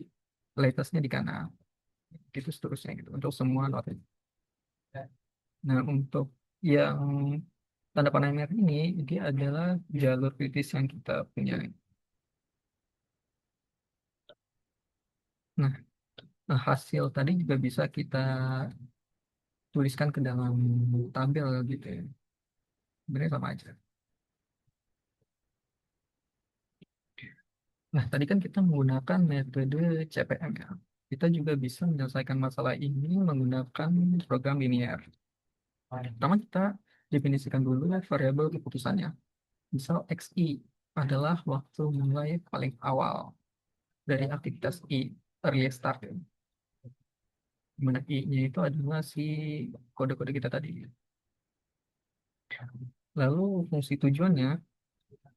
latest-nya di kanan. Gitu seterusnya gitu. Untuk semua node. Nah, untuk yang tanda panah merah ini, dia adalah jalur kritis yang kita punya. Nah, hasil tadi juga bisa kita tuliskan ke dalam tabel gitu ya. Sebenarnya sama aja. Nah, tadi kan kita menggunakan metode CPM ya. Kita juga bisa menyelesaikan masalah ini menggunakan program linear. Pertama kita definisikan dulu variabel keputusannya. Misal XI adalah waktu mulai paling awal dari aktivitas I, early start. Di mana I-nya itu adalah si kode-kode kita tadi. Lalu fungsi tujuannya,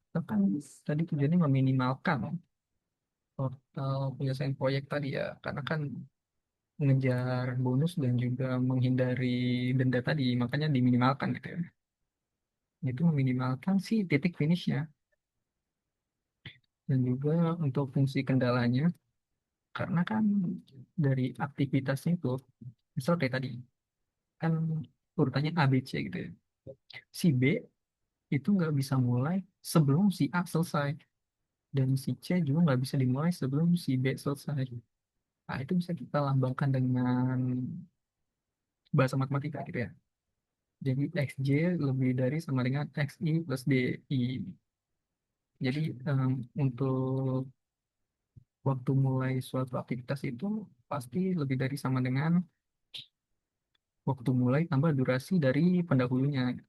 kita kan tadi tujuannya meminimalkan total penyelesaian proyek tadi ya. Karena kan mengejar bonus dan juga menghindari denda tadi, makanya diminimalkan gitu ya. Itu meminimalkan si titik finishnya. Dan juga untuk fungsi kendalanya, karena kan dari aktivitasnya itu, misal kayak tadi, kan urutannya A, B, C gitu ya. Si B itu nggak bisa mulai sebelum si A selesai. Dan si C juga nggak bisa dimulai sebelum si B selesai. Nah, itu bisa kita lambangkan dengan bahasa matematika gitu ya. Jadi XJ lebih dari sama dengan XI plus DI. Jadi untuk waktu mulai suatu aktivitas itu pasti lebih dari sama dengan waktu mulai tambah durasi dari pendahulunya.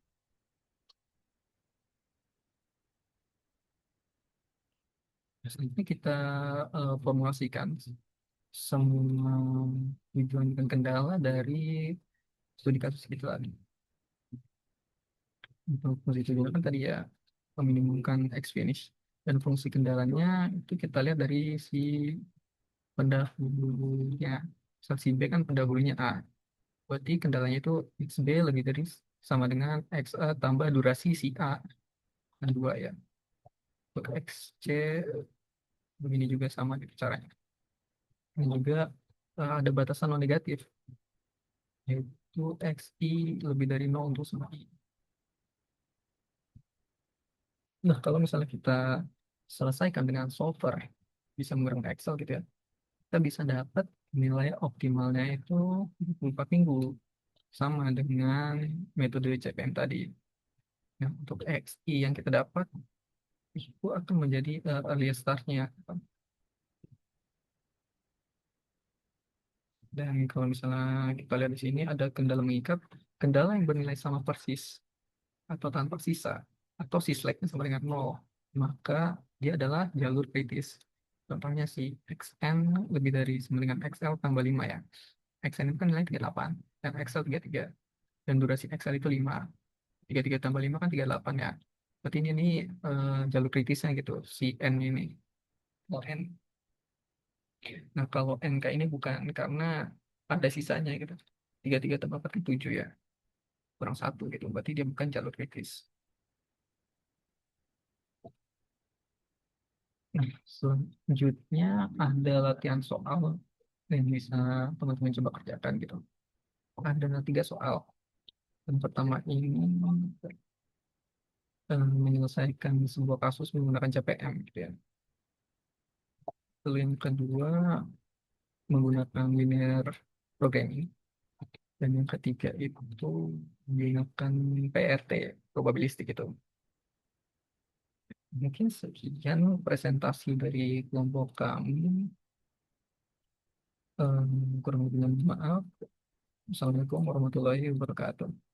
Selanjutnya kita formulasikan semua tujuan dan kendala dari studi kasus kita tadi. Untuk fungsi tujuan kan tadi ya meminimumkan X finish, dan fungsi kendalanya itu kita lihat dari si pendahulunya. Saksi B kan pendahulunya A. Berarti kendalanya itu XB lebih dari sama dengan XA tambah durasi si A. Dan dua ya. Untuk XC begini juga sama gitu caranya. Dan juga ada batasan non negatif, yaitu XI lebih dari 0 untuk sama I. Nah, kalau misalnya kita selesaikan dengan solver, bisa menggunakan Excel gitu ya, kita bisa dapat nilai optimalnya itu 24 minggu. Sama dengan metode CPM tadi. Nah, untuk XI yang kita dapat, itu akan menjadi early start-nya. Dan kalau misalnya kita lihat di sini ada kendala mengikat, kendala yang bernilai sama persis atau tanpa sisa, atau si slack-nya sama dengan 0, maka dia adalah jalur kritis. Contohnya si XN lebih dari sama dengan XL tambah 5 ya. XN itu kan nilai 38, dan XL 33, dan durasi XL itu 5. 33 tambah 5 kan 38 ya. Berarti ini jalur kritisnya gitu, si N ini. Oh, N. Nah, kalau NK ini bukan, karena ada sisanya gitu. 33 tambah 4 kan 7 ya. Kurang satu gitu. Berarti dia bukan jalur kritis. Nah, selanjutnya ada latihan soal yang bisa teman-teman coba kerjakan gitu. Ada 3 soal. Yang pertama ini menyelesaikan sebuah kasus menggunakan CPM gitu ya. Lalu yang kedua menggunakan linear programming. Dan yang ketiga itu menggunakan PRT, probabilistik itu. Mungkin sekian presentasi dari kelompok kami. Kurang lebih mohon maaf. Assalamualaikum warahmatullahi wabarakatuh.